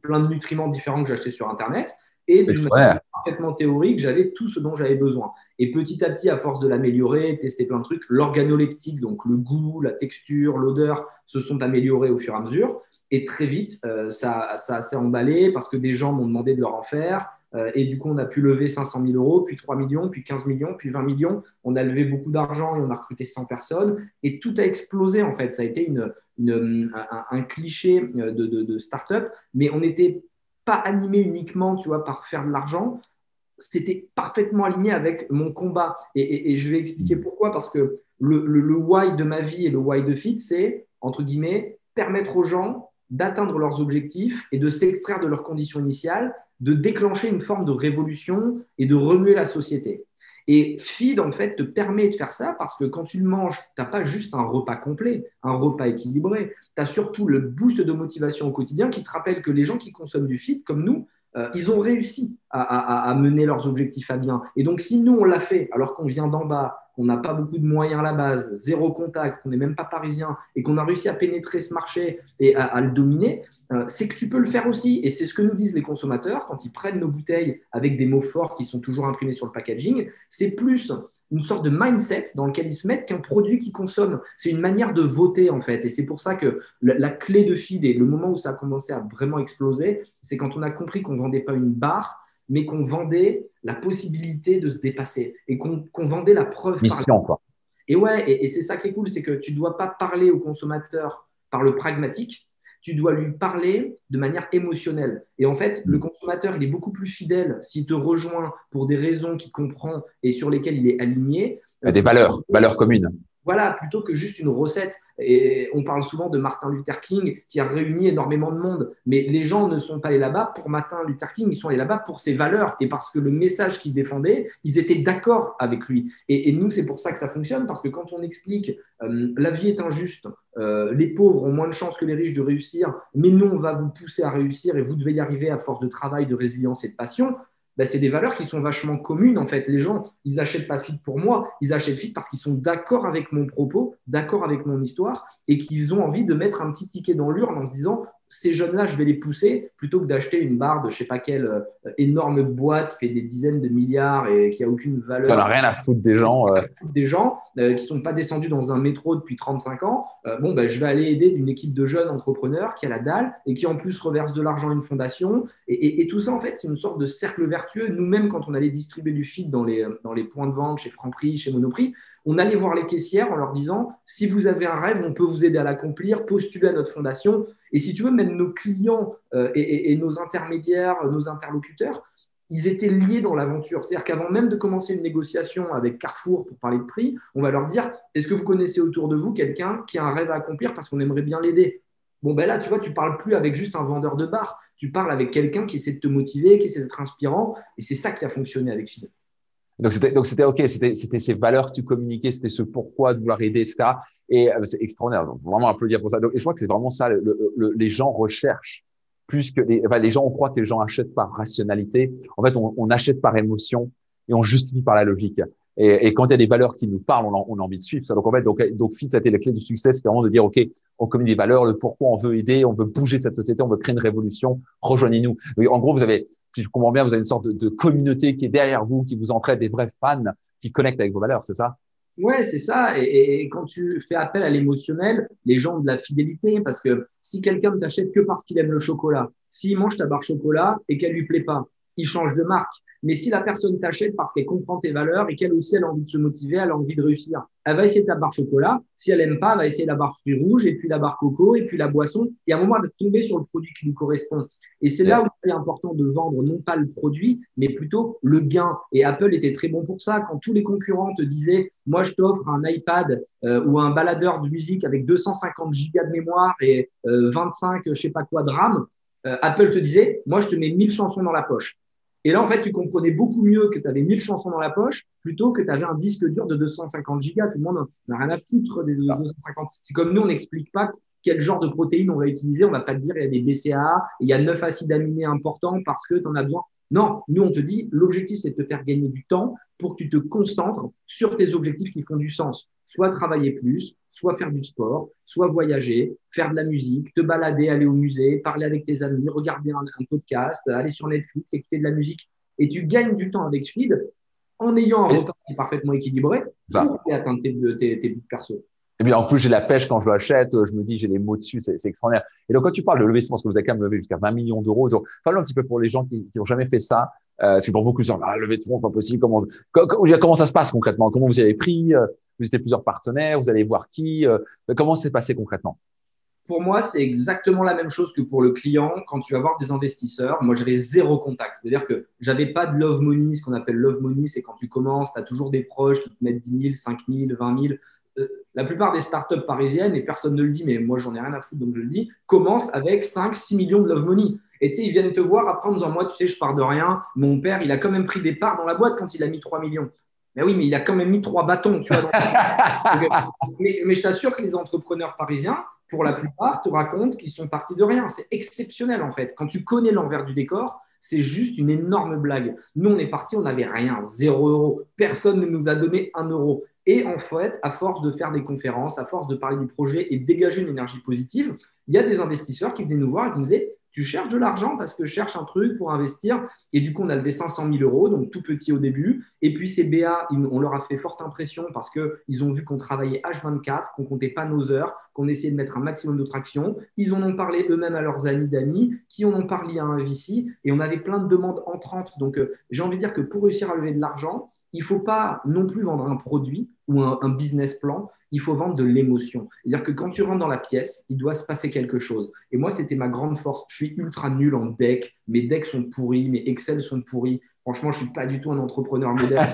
Speaker 1: plein de nutriments différents que j'achetais sur Internet. Et d'une manière parfaitement théorique, j'avais tout ce dont j'avais besoin. Et petit à petit, à force de l'améliorer, tester plein de trucs, l'organoleptique, donc le goût, la texture, l'odeur, se sont améliorés au fur et à mesure. Et très vite, ça s'est emballé parce que des gens m'ont demandé de leur en faire. Et du coup, on a pu lever 500 000 euros, puis 3 millions, puis 15 millions, puis 20 millions. On a levé beaucoup d'argent et on a recruté 100 personnes. Et tout a explosé, en fait. Ça a été un cliché de start-up, mais on n'était pas animé uniquement, tu vois, par faire de l'argent. C'était parfaitement aligné avec mon combat. Et je vais expliquer pourquoi. Parce que le why de ma vie et le why de Feed, c'est, entre guillemets, permettre aux gens d'atteindre leurs objectifs et de s'extraire de leurs conditions initiales, de déclencher une forme de révolution et de remuer la société. Et Feed, en fait, te permet de faire ça parce que quand tu le manges, tu n'as pas juste un repas complet, un repas équilibré. Tu as surtout le boost de motivation au quotidien qui te rappelle que les gens qui consomment du Feed, comme nous, ils ont réussi à mener leurs objectifs à bien. Et donc, si nous, on l'a fait alors qu'on vient d'en bas, qu'on n'a pas beaucoup de moyens à la base, zéro contact, qu'on n'est même pas parisien et qu'on a réussi à pénétrer ce marché et à le dominer, c'est que tu peux le faire aussi. Et c'est ce que nous disent les consommateurs quand ils prennent nos bouteilles avec des mots forts qui sont toujours imprimés sur le packaging. C'est plus une sorte de mindset dans lequel ils se mettent qu'un produit qu'ils consomment. C'est une manière de voter, en fait. Et c'est pour ça que la clé de Feed et le moment où ça a commencé à vraiment exploser, c'est quand on a compris qu'on ne vendait pas une barre, mais qu'on vendait la possibilité de se dépasser et qu'on vendait la preuve
Speaker 2: par la... quoi.
Speaker 1: Et ouais, et c'est ça qui est cool, c'est que tu ne dois pas parler au consommateur par le pragmatique, tu dois lui parler de manière émotionnelle. Et en fait, le consommateur, il est beaucoup plus fidèle s'il te rejoint pour des raisons qu'il comprend et sur lesquelles il est aligné.
Speaker 2: Des valeurs communes.
Speaker 1: Voilà, plutôt que juste une recette. Et on parle souvent de Martin Luther King qui a réuni énormément de monde, mais les gens ne sont pas allés là-bas pour Martin Luther King, ils sont allés là-bas pour ses valeurs et parce que le message qu'il défendait, ils étaient d'accord avec lui. Et nous, c'est pour ça que ça fonctionne, parce que quand on explique la vie est injuste, les pauvres ont moins de chances que les riches de réussir, mais nous, on va vous pousser à réussir et vous devez y arriver à force de travail, de résilience et de passion. Ben, c'est des valeurs qui sont vachement communes en fait. Les gens, ils n'achètent pas Feed pour moi, ils achètent Feed parce qu'ils sont d'accord avec mon propos, d'accord avec mon histoire et qu'ils ont envie de mettre un petit ticket dans l'urne en se disant ces jeunes-là, je vais les pousser plutôt que d'acheter une barre de je sais pas quelle énorme boîte qui fait des dizaines de milliards et qui a aucune
Speaker 2: On a
Speaker 1: valeur
Speaker 2: rien à foutre des gens.
Speaker 1: des gens qui ne sont pas descendus dans un métro depuis 35 ans, bon, ben, je vais aller aider une équipe de jeunes entrepreneurs qui a la dalle et qui en plus reverse de l'argent à une fondation. Et tout ça, en fait, c'est une sorte de cercle vertueux. Nous-mêmes, quand on allait distribuer du feed dans les points de vente, chez Franprix, chez Monoprix, on allait voir les caissières en leur disant, si vous avez un rêve, on peut vous aider à l'accomplir, postulez à notre fondation. Et si tu veux, même nos clients et nos intermédiaires, nos interlocuteurs, ils étaient liés dans l'aventure. C'est-à-dire qu'avant même de commencer une négociation avec Carrefour pour parler de prix, on va leur dire, est-ce que vous connaissez autour de vous quelqu'un qui a un rêve à accomplir parce qu'on aimerait bien l'aider? Bon, ben là, tu vois, tu parles plus avec juste un vendeur de bar, tu parles avec quelqu'un qui essaie de te motiver, qui essaie d'être inspirant, et c'est ça qui a fonctionné avec Fid.
Speaker 2: Donc c'était OK, c'était ces valeurs que tu communiquais, c'était ce pourquoi de vouloir aider, etc. Et c'est extraordinaire. Donc vraiment applaudir pour ça. Donc, et je crois que c'est vraiment ça. Les gens recherchent plus que les gens, on croit que les gens achètent par rationalité. En fait, on achète par émotion et on justifie par la logique. Et quand il y a des valeurs qui nous parlent, on a envie de suivre ça. Donc en fait, donc Fit, ça a été la clé du succès, c'était vraiment de dire OK, on communique des valeurs, le pourquoi on veut aider, on veut bouger cette société, on veut créer une révolution. Rejoignez-nous. En gros, vous avez, si je comprends bien, vous avez une sorte de communauté qui est derrière vous, qui vous entraide, des vrais fans qui connectent avec vos valeurs, c'est ça?
Speaker 1: Ouais, c'est ça. Et quand tu fais appel à l'émotionnel, les gens ont de la fidélité, parce que si quelqu'un ne t'achète que parce qu'il aime le chocolat, s'il mange ta barre chocolat et qu'elle lui plaît pas, il change de marque. Mais si la personne t'achète parce qu'elle comprend tes valeurs et qu'elle aussi elle a envie de se motiver, elle a envie de réussir, elle va essayer ta barre chocolat. Si elle aime pas, elle va essayer la barre fruits rouges et puis la barre coco et puis la boisson. Et à un moment, elle va tomber sur le produit qui lui correspond. Et c'est là
Speaker 2: Yes.
Speaker 1: où c'est important de vendre non pas le produit, mais plutôt le gain. Et Apple était très bon pour ça. Quand tous les concurrents te disaient, moi, je t'offre un iPad ou un baladeur de musique avec 250 gigas de mémoire et 25, je sais pas quoi, de RAM, Apple te disait, moi, je te mets 1000 chansons dans la poche. Et là, en fait, tu comprenais beaucoup mieux que tu avais 1000 chansons dans la poche plutôt que tu avais un disque dur de 250 gigas. Tout le monde n'a rien à foutre des
Speaker 2: Ça.
Speaker 1: 250. C'est comme nous, on n'explique pas quel genre de protéines on va utiliser. On va pas te dire il y a des BCAA, il y a 9 acides aminés importants parce que tu en as besoin. Non, nous, on te dit l'objectif, c'est de te faire gagner du temps pour que tu te concentres sur tes objectifs qui font du sens. Soit travailler plus, soit faire du sport, soit voyager, faire de la musique, te balader, aller au musée, parler avec tes amis, regarder un podcast, aller sur Netflix, écouter de la musique. Et tu gagnes du temps avec Feed en ayant un
Speaker 2: Et,
Speaker 1: repas qui est parfaitement équilibré
Speaker 2: ça.
Speaker 1: pour atteindre tes buts perso.
Speaker 2: Et bien, en plus, j'ai la pêche quand je l'achète. Je me dis, j'ai les mots dessus, c'est extraordinaire. Et donc, quand tu parles de levée, je pense que vous avez quand même levé jusqu'à 20 millions d'euros. Donc, parle un petit peu pour les gens qui n'ont jamais fait ça. Parce que pour beaucoup, ils disent, ah, levée de fonds, pas possible. Comment ça se passe concrètement? Comment vous avez pris? Vous étiez plusieurs partenaires, vous allez voir qui? Comment c'est passé concrètement?
Speaker 1: Pour moi, c'est exactement la même chose que pour le client. Quand tu vas voir des investisseurs, moi, j'avais zéro contact. C'est-à-dire que j'avais pas de love money. Ce qu'on appelle love money, c'est quand tu commences, tu as toujours des proches qui te mettent 10 000, 5 000, 20 000. La plupart des startups parisiennes, et personne ne le dit, mais moi, j'en ai rien à foutre, donc je le dis, commencent avec 5, 6 millions de love money. Et tu sais, ils viennent te voir après en disant, moi, tu sais, je pars de rien. Mon père, il a quand même pris des parts dans la boîte quand il a mis 3 millions. Mais oui, mais il a quand même mis 3 bâtons, tu vois. Mais je t'assure que les entrepreneurs parisiens, pour la plupart, te racontent qu'ils sont partis de rien. C'est exceptionnel, en fait. Quand tu connais l'envers du décor, c'est juste une énorme blague. Nous, on est partis, on n'avait rien, 0 euros. Personne ne nous a donné 1 euro. Et en fait, à force de faire des conférences, à force de parler du projet et de dégager une énergie positive, il y a des investisseurs qui venaient nous voir et qui nous disaient, tu cherches de l'argent parce que je cherche un truc pour investir. Et du coup, on a levé 500 000 euros, donc tout petit au début. Et puis, ces BA, on leur a fait forte impression parce qu'ils ont vu qu'on travaillait H24, qu'on comptait pas nos heures, qu'on essayait de mettre un maximum de traction. Ils en ont parlé eux-mêmes à leurs amis d'amis, qui en ont parlé à un VC. Et on avait plein de demandes entrantes. Donc, j'ai envie de dire que pour réussir à lever de l'argent, il ne faut pas non plus vendre un produit ou un business plan, il faut vendre de l'émotion. C'est-à-dire que quand tu rentres dans la pièce, il doit se passer quelque chose. Et moi, c'était ma grande force. Je suis ultra nul en deck. Mes decks sont pourris, mes Excel sont pourris. Franchement, je ne suis pas du tout un entrepreneur moderne.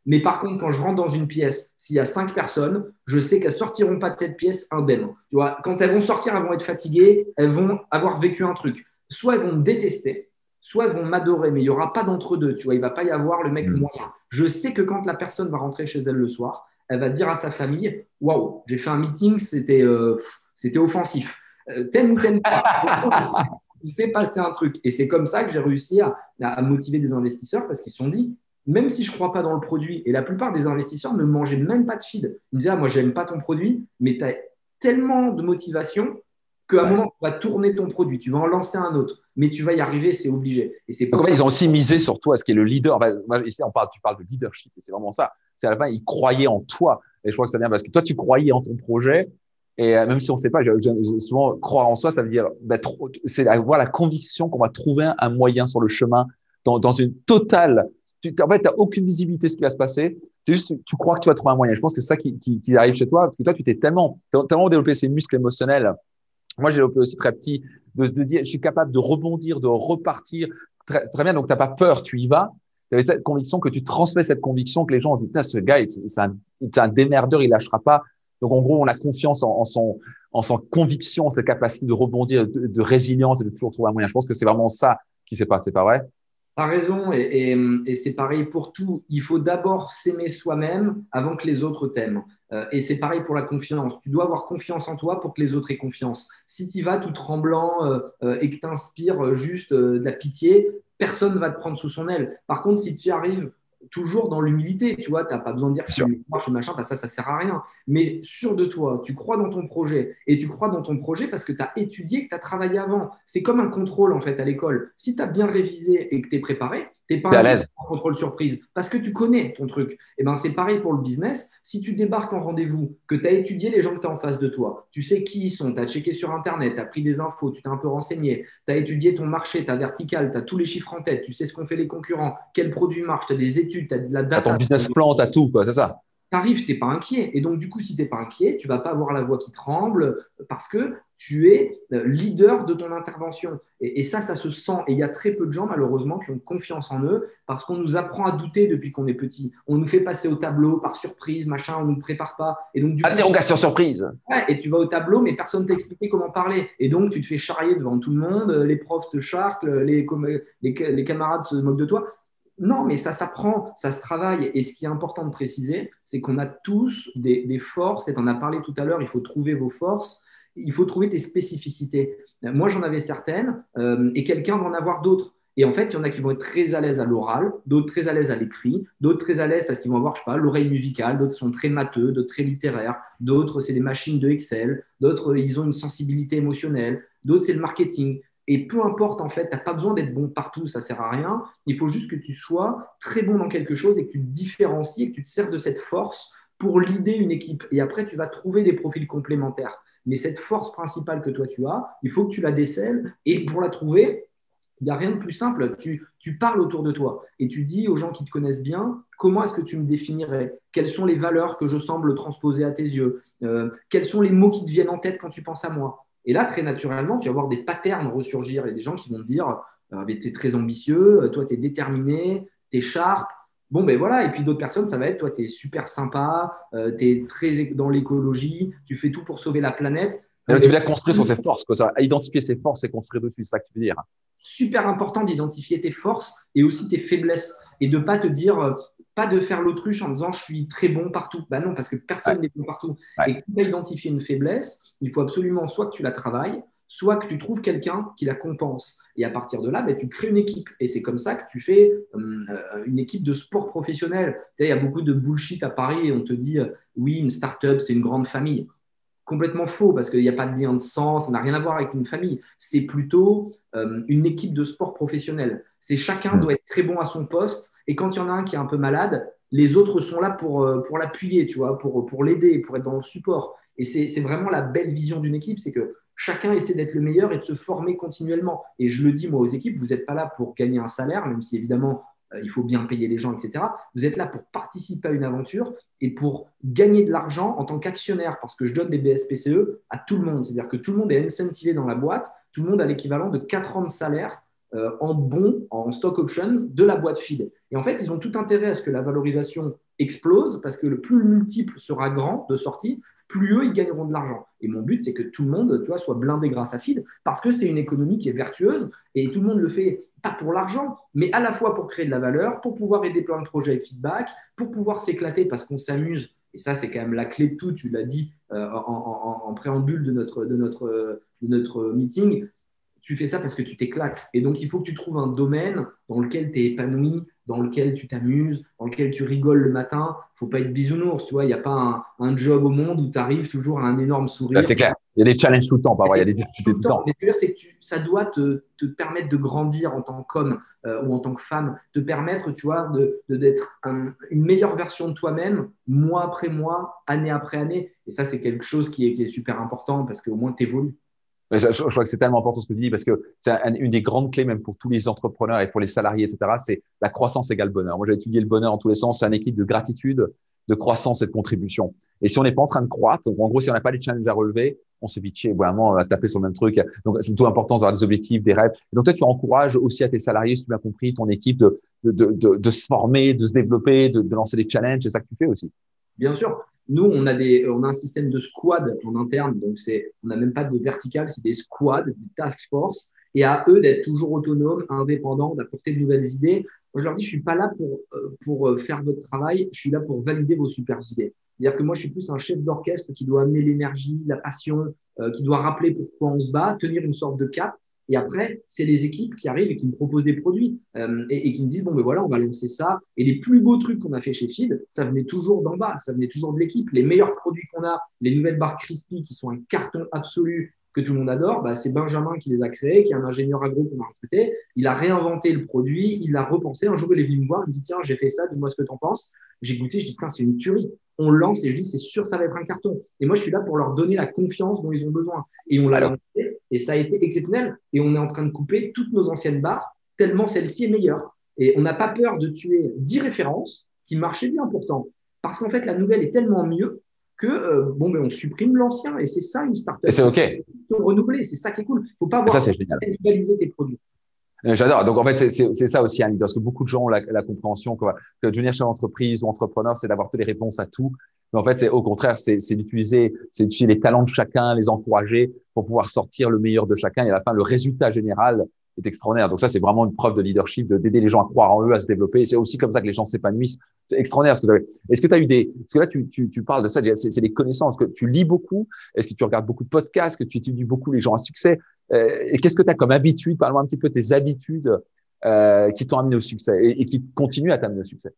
Speaker 1: Mais par contre, quand je rentre dans une pièce, s'il y a 5 personnes, je sais qu'elles ne sortiront pas de cette pièce indemnes. Tu vois, quand elles vont sortir, elles vont être fatiguées, elles vont avoir vécu un truc. Soit elles vont me détester, soit elles vont m'adorer, mais il n'y aura pas d'entre-deux. Tu vois, il ne va pas y avoir le mec moyen. Je sais que quand la personne va rentrer chez elle le soir, elle va dire à sa famille, waouh, j'ai fait un meeting, c'était offensif. T'aimes ou t'aimes pas. Il s'est passé un truc. Et c'est comme ça que j'ai réussi à motiver des investisseurs parce qu'ils se sont dit, même si je ne crois pas dans le produit, et la plupart des investisseurs ne mangeaient même pas de feed. Ils me disaient, ah, moi, j'aime pas ton produit, mais tu as tellement de motivation qu'à un
Speaker 2: Ouais.
Speaker 1: moment, tu vas tourner ton produit, tu vas en lancer un autre, mais tu vas y arriver, c'est obligé. Et c'est
Speaker 2: Donc,
Speaker 1: pour
Speaker 2: en fait,
Speaker 1: ça.
Speaker 2: ils ont aussi misé sur toi, ce qui est le leader. Enfin, moi, ici, tu parles de leadership, et c'est vraiment ça. C'est à la fin, ils croyaient en toi. Et je crois que ça vient parce que toi, tu croyais en ton projet. Et même si on ne sait pas, souvent, croire en soi, ça veut dire, c'est avoir la conviction qu'on va trouver un moyen sur le chemin, dans une totale. En fait, tu n'as aucune visibilité de ce qui va se passer. C'est juste, tu crois que tu vas trouver un moyen. Je pense que c'est ça qui arrive chez toi, parce que toi, tu t'es tellement développé ces muscles émotionnels. Moi, j'ai développé aussi très petit, de dire, je suis capable de rebondir, de repartir. Très bien, donc tu n'as pas peur, tu y vas. Tu avais cette conviction que tu transmets cette conviction que les gens ont dit, ce gars, c'est un démerdeur, il lâchera pas. Donc, en gros, on a confiance en son conviction, en sa capacité de rebondir, de résilience et de toujours trouver un moyen. Je pense que c'est vraiment ça qui s'est passé, pas vrai?
Speaker 1: T'as raison, et c'est pareil pour tout. Il faut d'abord s'aimer soi-même avant que les autres t'aiment. Et c'est pareil pour la confiance. Tu dois avoir confiance en toi pour que les autres aient confiance. Si tu vas tout tremblant et que tu inspires juste de la pitié, personne ne va te prendre sous son aile. Par contre, si tu arrives toujours dans l'humilité, tu vois, tu n'as pas besoin de dire
Speaker 2: Bien
Speaker 1: je suis
Speaker 2: sûr.
Speaker 1: nul, je suis machin, parce que ça ne sert à rien. Mais sûr de toi, tu crois dans ton projet et tu crois dans ton projet parce que tu as étudié, que tu as travaillé avant. C'est comme un contrôle en fait à l'école. Si tu as bien révisé et que tu es préparé, tu n'es pas
Speaker 2: T'es à
Speaker 1: inquiet
Speaker 2: l'aise.
Speaker 1: en contrôle surprise parce que tu connais ton truc. Et ben c'est pareil pour le business. Si tu débarques en rendez-vous, que tu as étudié les gens que tu as en face de toi, tu sais qui ils sont, tu as checké sur Internet, tu as pris des infos, tu t'es un peu renseigné, tu as étudié ton marché, ta verticale, tu as tous les chiffres en tête, tu sais ce qu'ont fait les concurrents, quel produit marche, tu as des études, tu as de la
Speaker 2: T'as ton
Speaker 1: data.
Speaker 2: business plan, t'as tout, quoi, c'est ça.
Speaker 1: T'arrives, tu n'es pas inquiet. Et donc, du coup, si tu n'es pas inquiet, tu vas pas avoir la voix qui tremble parce que tu es leader de ton intervention. Et ça se sent. Et il y a très peu de gens, malheureusement, qui ont confiance en eux parce qu'on nous apprend à douter depuis qu'on est petit. On nous fait passer au tableau par surprise, machin, on ne nous prépare pas. Et donc, du coup,
Speaker 2: Interrogation surprise.
Speaker 1: ouais, et tu vas au tableau, mais personne ne t'a expliqué comment parler. Et donc, tu te fais charrier devant tout le monde, les profs te charclent, les camarades se moquent de toi. Non, mais ça s'apprend, ça se travaille. Et ce qui est important de préciser, c'est qu'on a tous des forces, et tu en as parlé tout à l'heure, il faut trouver vos forces, il faut trouver tes spécificités. Moi, j'en avais certaines, et quelqu'un va en avoir d'autres. Et en fait, il y en a qui vont être très à l'aise à l'oral, d'autres très à l'aise à l'écrit, d'autres très à l'aise parce qu'ils vont avoir, je sais pas, l'oreille musicale, d'autres sont très matheux, d'autres très littéraires, d'autres, c'est des machines de Excel, d'autres, ils ont une sensibilité émotionnelle, d'autres, c'est le marketing. Et peu importe, en fait, tu n'as pas besoin d'être bon partout, ça ne sert à rien. Il faut juste que tu sois très bon dans quelque chose et que tu te différencies et que tu te sers de cette force pour leader une équipe. Et après, tu vas trouver des profils complémentaires. Mais cette force principale que toi, tu as, il faut que tu la décèles. Et pour la trouver, il n'y a rien de plus simple. Tu parles autour de toi et tu dis aux gens qui te connaissent bien, comment est-ce que tu me définirais? Quelles sont les valeurs que je semble transposer à tes yeux? Quels sont les mots qui te viennent en tête quand tu penses à moi? Et là, très naturellement, tu vas voir des patterns ressurgir et des gens qui vont te dire, tu es très ambitieux, toi, tu es déterminé, tu es sharp. Bon, ben voilà. Et puis d'autres personnes, ça va être, toi, tu es super sympa, tu es très dans l'écologie, tu fais tout pour sauver la planète.
Speaker 2: Et
Speaker 1: Bon,
Speaker 2: donc, tu
Speaker 1: ben,
Speaker 2: viens construire sur ses forces, quoi, ça. Identifier ses forces et construire dessus, c'est ça que tu veux dire.
Speaker 1: super important d'identifier tes forces et aussi tes faiblesses et de pas te dire, pas de faire l'autruche en disant je suis très bon partout. Bah non, parce que
Speaker 2: Ouais,
Speaker 1: personne n'est bon partout.
Speaker 2: ouais.
Speaker 1: Et quand tu as identifié une faiblesse, il faut absolument soit que tu la travailles, soit que tu trouves quelqu'un qui la compense. Et à partir de là, bah, tu crées une équipe. Et c'est comme ça que tu fais une équipe de sport professionnel. Tu sais, il y a beaucoup de bullshit à Paris et on te dit, oui, une start-up, c'est une grande famille. Complètement faux parce qu'il n'y a pas de lien de sang, ça n'a rien à voir avec une famille. C'est plutôt une équipe de sport professionnel. C'est chacun
Speaker 2: Hmm.
Speaker 1: doit être très bon à son poste et quand il y en a un qui est un peu malade, les autres sont là pour l'appuyer, tu vois, pour l'aider, pour être dans le support. Et c'est vraiment la belle vision d'une équipe, c'est que chacun essaie d'être le meilleur et de se former continuellement. Et je le dis moi aux équipes, vous n'êtes pas là pour gagner un salaire, même si évidemment il faut bien payer les gens, etc. Vous êtes là pour participer à une aventure et pour gagner de l'argent en tant qu'actionnaire, parce que je donne des BSPCE à tout le monde. C'est-à-dire que tout le monde est incentivé dans la boîte, tout le monde a l'équivalent de 4 ans de salaire en bons, en stock options de la boîte feed. Et en fait, ils ont tout intérêt à ce que la valorisation explose, parce que le plus le multiple sera grand de sortie, plus eux, ils gagneront de l'argent. Et mon but, c'est que tout le monde, tu vois, soit blindé grâce à feed, parce que c'est une économie qui est vertueuse, et tout le monde le fait pas pour l'argent, mais à la fois pour créer de la valeur, pour pouvoir aider plein de projets avec feedback, pour pouvoir s'éclater parce qu'on s'amuse. Et ça, c'est quand même la clé de tout. Tu l'as dit en préambule de notre meeting. Tu fais ça parce que tu t'éclates. Et donc, il faut que tu trouves un domaine dans lequel tu es épanoui, dans lequel tu t'amuses, dans lequel tu rigoles le matin. Il ne faut pas être bisounours. Tu vois, il n'y a pas un job au monde où tu arrives toujours à un énorme
Speaker 2: Là,
Speaker 1: sourire.
Speaker 2: c'est clair. Il y a des challenges tout le temps, pas vrai, il y a des difficultés tout le temps.
Speaker 1: Mais ce que je veux dire, c'est que ça doit te permettre de grandir en tant qu'homme ou en tant que femme, te permettre, tu vois, d'être une meilleure version de toi-même, mois après mois, année après année. Et ça, c'est quelque chose qui est super important parce qu'au moins, tu évolues.
Speaker 2: Mais je crois que c'est tellement important ce que tu dis parce que c'est une des grandes clés même pour tous les entrepreneurs et pour les salariés, etc. C'est la croissance égale bonheur. Moi, j'ai étudié le bonheur en tous les sens. C'est un équilibre de gratitude, de croissance et de contribution. Et si on n'est pas en train de croître, donc en gros, si on n'a pas les challenges à relever, on se vite chier, vraiment, on va taper sur le même truc. Donc, c'est plutôt important d'avoir des objectifs, des rêves. Et donc, toi, tu encourages aussi à tes salariés, si tu as bien compris, ton équipe de se former, de se développer, de lancer des challenges. C'est ça que tu fais aussi.
Speaker 1: Bien sûr, nous, on a un système de squad en interne, donc on n'a même pas de vertical, c'est des squads, des task force, et à eux d'être toujours autonomes, indépendants, d'apporter de nouvelles idées. Moi, je leur dis, je suis pas là pour faire votre travail, je suis là pour valider vos super idées. C'est-à-dire que moi, je suis plus un chef d'orchestre qui doit amener l'énergie, la passion, qui doit rappeler pourquoi on se bat, tenir une sorte de cap. Et après, c'est les équipes qui arrivent et qui me proposent des produits et qui me disent, bon, ben voilà, on va lancer ça. Et les plus beaux trucs qu'on a fait chez Feed, ça venait toujours d'en bas, ça venait toujours de l'équipe. Les meilleurs produits qu'on a, les nouvelles barres crispy qui sont un carton absolu que tout le monde adore, bah, c'est Benjamin qui les a créés, qui est un ingénieur agro qu'on a recruté. Il a réinventé le produit, il l'a repensé. Un jour, il est venu me voir, il me dit, tiens, j'ai fait ça, dis-moi ce que tu en penses. J'ai goûté, je dis, putain, c'est une tuerie. On lance et je dis, c'est sûr, ça va être un carton. Et moi, je suis là pour leur donner la confiance dont ils ont besoin. Et on l'a lancé et ça a été exceptionnel. Et on est en train de couper toutes nos anciennes barres tellement celle-ci est meilleure. Et on n'a pas peur de tuer 10 références qui marchaient bien pourtant. Parce qu'en fait, la nouvelle est tellement mieux que bon, mais on supprime l'ancien. Et c'est ça une startup.
Speaker 2: Et c'est OK.
Speaker 1: Renouveler, c'est ça qui est cool. Il ne faut pas avoir
Speaker 2: à
Speaker 1: rivaliser tes produits.
Speaker 2: J'adore. Donc, en fait, c'est ça aussi un leader. Parce que beaucoup de gens ont la compréhension que devenir chef d'entreprise ou entrepreneur, c'est d'avoir toutes les réponses à tout. Mais en fait, c'est au contraire, c'est d'utiliser les talents de chacun, les encourager pour pouvoir sortir le meilleur de chacun. Et à la fin, le résultat général est extraordinaire. Donc ça, c'est vraiment une preuve de leadership, d'aider les gens à croire en eux, à se développer. Et c'est aussi comme ça que les gens s'épanouissent. C'est extraordinaire. Est-ce que tu as eu parce que là, tu parles de ça, c'est des connaissances, que tu lis beaucoup. Est-ce que tu regardes beaucoup de podcasts, que tu étudies beaucoup les gens à succès? Et qu'est-ce que tu as comme habitude? Parle-moi un petit peu de tes habitudes qui t'ont amené au succès et qui continuent à t'amener au succès.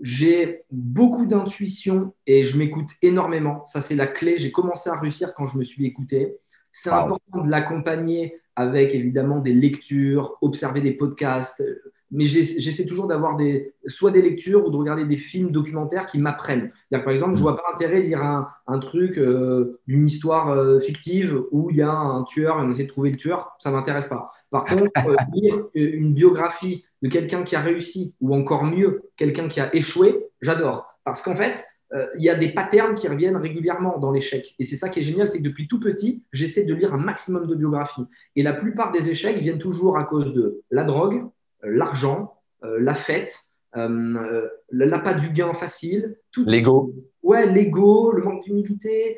Speaker 1: J'ai beaucoup d'intuition et je m'écoute énormément. Ça, c'est la clé. J'ai commencé à réussir quand je me suis écouté. C'est important de l'accompagner avec évidemment des lectures, observer des podcasts. Mais j'essaie toujours d'avoir soit des lectures ou de regarder des films documentaires qui m'apprennent. Par exemple, je ne vois pas intérêt de lire un truc, une histoire fictive où il y a un tueur et on essaie de trouver le tueur. Ça ne m'intéresse pas. Par contre, lire une biographie de quelqu'un qui a réussi ou encore mieux, quelqu'un qui a échoué, j'adore. Parce qu'en fait, il y a des patterns qui reviennent régulièrement dans l'échec. Et c'est ça qui est génial, c'est que depuis tout petit, j'essaie de lire un maximum de biographies. Et la plupart des échecs viennent toujours à cause de la drogue, l'argent, la fête, l'appât du gain facile.
Speaker 2: L'ego.
Speaker 1: Ouais, l'ego, le manque d'humilité,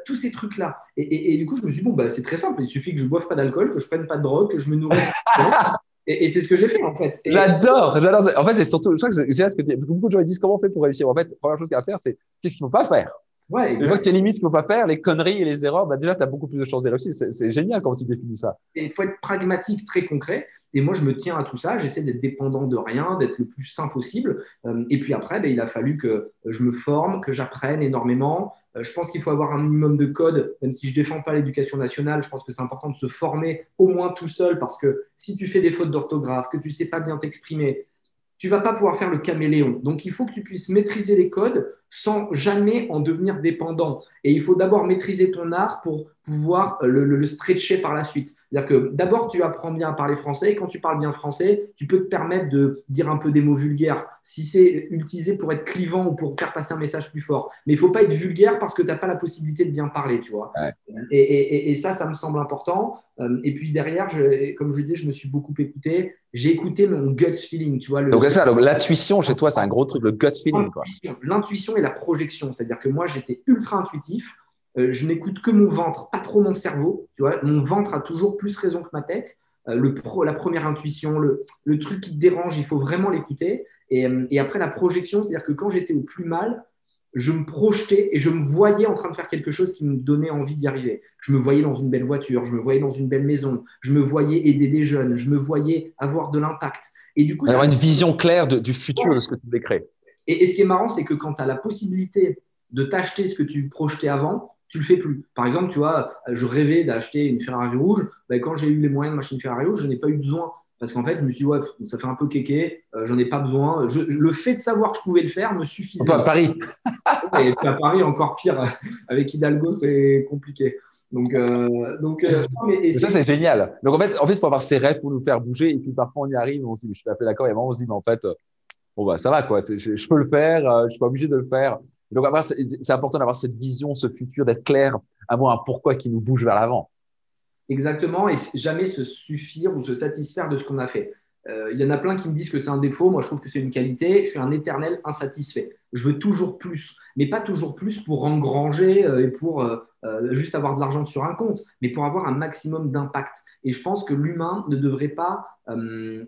Speaker 1: tous ces trucs-là. Et du coup, je me suis dit, bon, bah, c'est très simple, il suffit que je ne boive pas d'alcool, que je ne prenne pas de drogue, que je me nourrisse. Et c'est ce que j'ai fait, en fait.
Speaker 2: J'adore. En fait, c'est surtout, je crois que j'ai ce que tu dis. Beaucoup de gens ils disent comment on fait pour réussir. En fait, la première chose qu'il y a à faire, c'est qu'est-ce qu'il ne faut pas faire.
Speaker 1: Ouais,
Speaker 2: une fois que tu limites ce qu'il ne faut pas faire, les conneries et les erreurs, bah déjà, tu as beaucoup plus de chances de réussir. C'est génial quand tu définis ça.
Speaker 1: Il faut être pragmatique, très concret. Et moi, je me tiens à tout ça. J'essaie d'être dépendant de rien, d'être le plus sain possible. Et puis après, il a fallu que je me forme, que j'apprenne énormément. Je pense qu'il faut avoir un minimum de code, même si je ne défends pas l'éducation nationale. Je pense que c'est important de se former au moins tout seul parce que si tu fais des fautes d'orthographe, que tu ne sais pas bien t'exprimer, tu ne vas pas pouvoir faire le caméléon. Donc, il faut que tu puisses maîtriser les codes sans jamais en devenir dépendant. Et il faut d'abord maîtriser ton art pour pouvoir le stretcher par la suite. C'est-à-dire que d'abord, tu apprends bien à parler français et quand tu parles bien français, tu peux te permettre de dire un peu des mots vulgaires si c'est utilisé pour être clivant ou pour faire passer un message plus fort. Mais il ne faut pas être vulgaire parce que tu n'as pas la possibilité de bien parler, tu vois.
Speaker 2: Ouais.
Speaker 1: Et ça me semble important. Et puis derrière, comme je disais, je me suis beaucoup écouté. J'ai écouté mon gut feeling, tu vois.
Speaker 2: Donc, l'intuition chez toi, c'est un gros truc, le gut feeling.
Speaker 1: L'intuition et la projection. C'est-à-dire que moi, j'étais ultra intuitif. Je n'écoute que mon ventre, pas trop mon cerveau. Tu vois, mon ventre a toujours plus raison que ma tête. La première intuition, le truc qui te dérange, il faut vraiment l'écouter. Et après, la projection, c'est-à-dire que quand j'étais au plus mal, je me projetais et je me voyais en train de faire quelque chose qui me donnait envie d'y arriver. Je me voyais dans une belle voiture, je me voyais dans une belle maison, je me voyais aider des jeunes, je me voyais avoir de l'impact. Et du coup,
Speaker 2: avoir une vision claire du futur, de ce que tu voulais créer.
Speaker 1: Et ce qui est marrant, c'est que quand tu as la possibilité de t'acheter ce que tu projetais avant, tu le fais plus. Par exemple, tu vois, je rêvais d'acheter une Ferrari rouge. Ben, quand j'ai eu les moyens de m'acheter une Ferrari rouge, je n'ai pas eu besoin. Parce qu'en fait, je me suis dit, ouais, ça fait un peu kéké, j'en ai pas besoin. Le fait de savoir que je pouvais le faire me
Speaker 2: Un peu
Speaker 1: suffisait.
Speaker 2: à Paris.
Speaker 1: Et puis à Paris, encore pire. Avec Hidalgo, c'est compliqué. Non, mais, et
Speaker 2: Et ça,
Speaker 1: c'est
Speaker 2: c'est génial. Donc, en fait, il faut avoir ses rêves pour nous faire bouger. Et puis, parfois, on y arrive, on se dit, je suis tout à fait d'accord. Et à un moment, on se dit, mais en fait, bon, bah, ça va, quoi. Je peux le faire, je suis pas obligé de le faire. Donc, c'est important d'avoir cette vision, ce futur, d'être clair, avoir un pourquoi qui nous bouge vers l'avant.
Speaker 1: exactement, et jamais se suffire ou se satisfaire de ce qu'on a fait. Il y en a plein qui me disent que c'est un défaut. Moi, je trouve que c'est une qualité. Je suis un éternel insatisfait. Je veux toujours plus, mais pas toujours plus pour engranger et pour juste avoir de l'argent sur un compte, mais pour avoir un maximum d'impact. Et je pense que l'humain ne devrait pas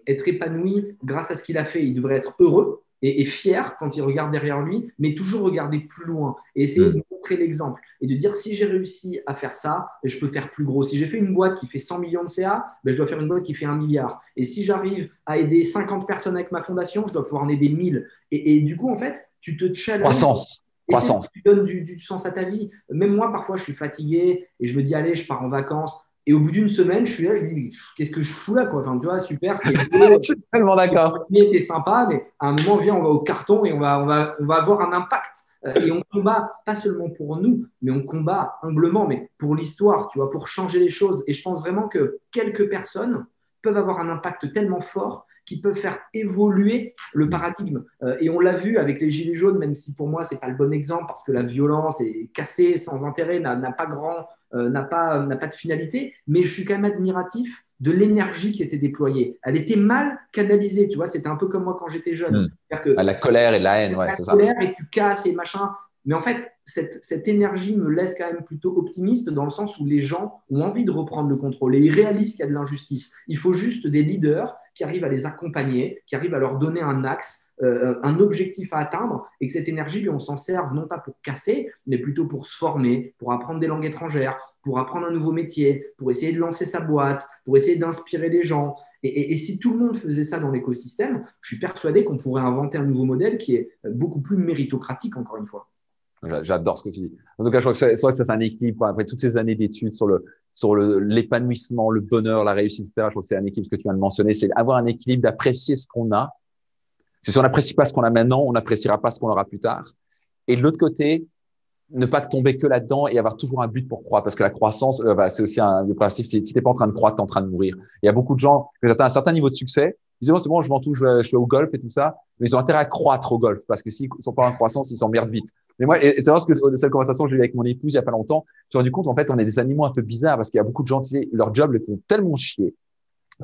Speaker 1: être épanoui grâce à ce qu'il a fait. Il devrait être heureux et fier quand il regarde derrière lui, mais toujours regarder plus loin et essayer
Speaker 2: Hmm.
Speaker 1: de montrer l'exemple et de dire si j'ai réussi à faire ça, je peux faire plus gros. Si j'ai fait une boîte qui fait 100 millions de CA, ben, je dois faire une boîte qui fait 1 milliard. Et si j'arrive à aider 50 personnes avec ma fondation, je dois pouvoir en aider 1000. Et du coup, en fait, tu te challenges
Speaker 2: Croissance.
Speaker 1: et c'est
Speaker 2: Croissance.
Speaker 1: tu donnes du sens à ta vie. Même moi, parfois, je suis fatigué et je me dis, allez, je pars en vacances. Et au bout d'une semaine, je suis là, je me dis, qu'est-ce que je fous là, quoi. Enfin, tu vois, super, c'était beau,
Speaker 2: Je suis tellement d'accord.
Speaker 1: était sympa, mais à un moment, viens, on va au carton et on va avoir un impact. Et on combat pas seulement pour nous, mais on combat humblement, mais pour l'histoire, tu vois, pour changer les choses. Et je pense vraiment que quelques personnes peuvent avoir un impact tellement fort qui peuvent faire évoluer le paradigme. Et on l'a vu avec les Gilets jaunes, même si pour moi, c'est pas le bon exemple, parce que la violence est cassée sans intérêt, n'a pas grand, n'a pas de finalité, mais je suis quand même admiratif de l'énergie qui était déployée. Elle était mal canalisée, tu vois, c'était un peu comme moi quand j'étais jeune.
Speaker 2: Hmm.
Speaker 1: C'est-à-dire
Speaker 2: À
Speaker 1: que
Speaker 2: la colère et la haine, ouais,
Speaker 1: la
Speaker 2: c'est ça.
Speaker 1: colère et tu casses et machin. Mais en fait, cette énergie me laisse quand même plutôt optimiste dans le sens où les gens ont envie de reprendre le contrôle et ils réalisent qu'il y a de l'injustice. Il faut juste des leaders qui arrivent à les accompagner, qui arrivent à leur donner un axe, un objectif à atteindre et que cette énergie, on s'en serve non pas pour casser, mais plutôt pour se former, pour apprendre des langues étrangères, pour apprendre un nouveau métier, pour essayer de lancer sa boîte, pour essayer d'inspirer des gens. Et si tout le monde faisait ça dans l'écosystème, je suis persuadé qu'on pourrait inventer un nouveau modèle qui est beaucoup plus méritocratique, encore une fois.
Speaker 2: J'adore ce que tu dis. En tout cas, je crois que soit ça, c'est un équilibre après toutes ces années d'études l'épanouissement, le bonheur, la réussite, etc. Je crois que c'est un équilibre, ce que tu viens de mentionner, c'est avoir un équilibre, d'apprécier ce qu'on a. Si on n'apprécie pas ce qu'on a maintenant, on n'appréciera pas ce qu'on aura plus tard. Et de l'autre côté, ne pas tomber que là-dedans et avoir toujours un but pour croître. Parce que la croissance, c'est aussi le principe, si t'es pas en train de croître, t'es en train de mourir. Il y a beaucoup de gens qui ont atteint un certain niveau de succès. Ils disent, bon, c'est bon, je m'en touche, je vais au golf et tout ça. Mais ils ont intérêt à croître au golf parce que s'ils sont pas en croissance, ils s'emmerdent vite. Mais moi, et c'est vrai que cette conversation que j'ai eue avec mon épouse il y a pas longtemps, je me suis rendu compte, en fait, on est des animaux un peu bizarres parce qu'il y a beaucoup de gens, tu sais, leur job les font tellement chier.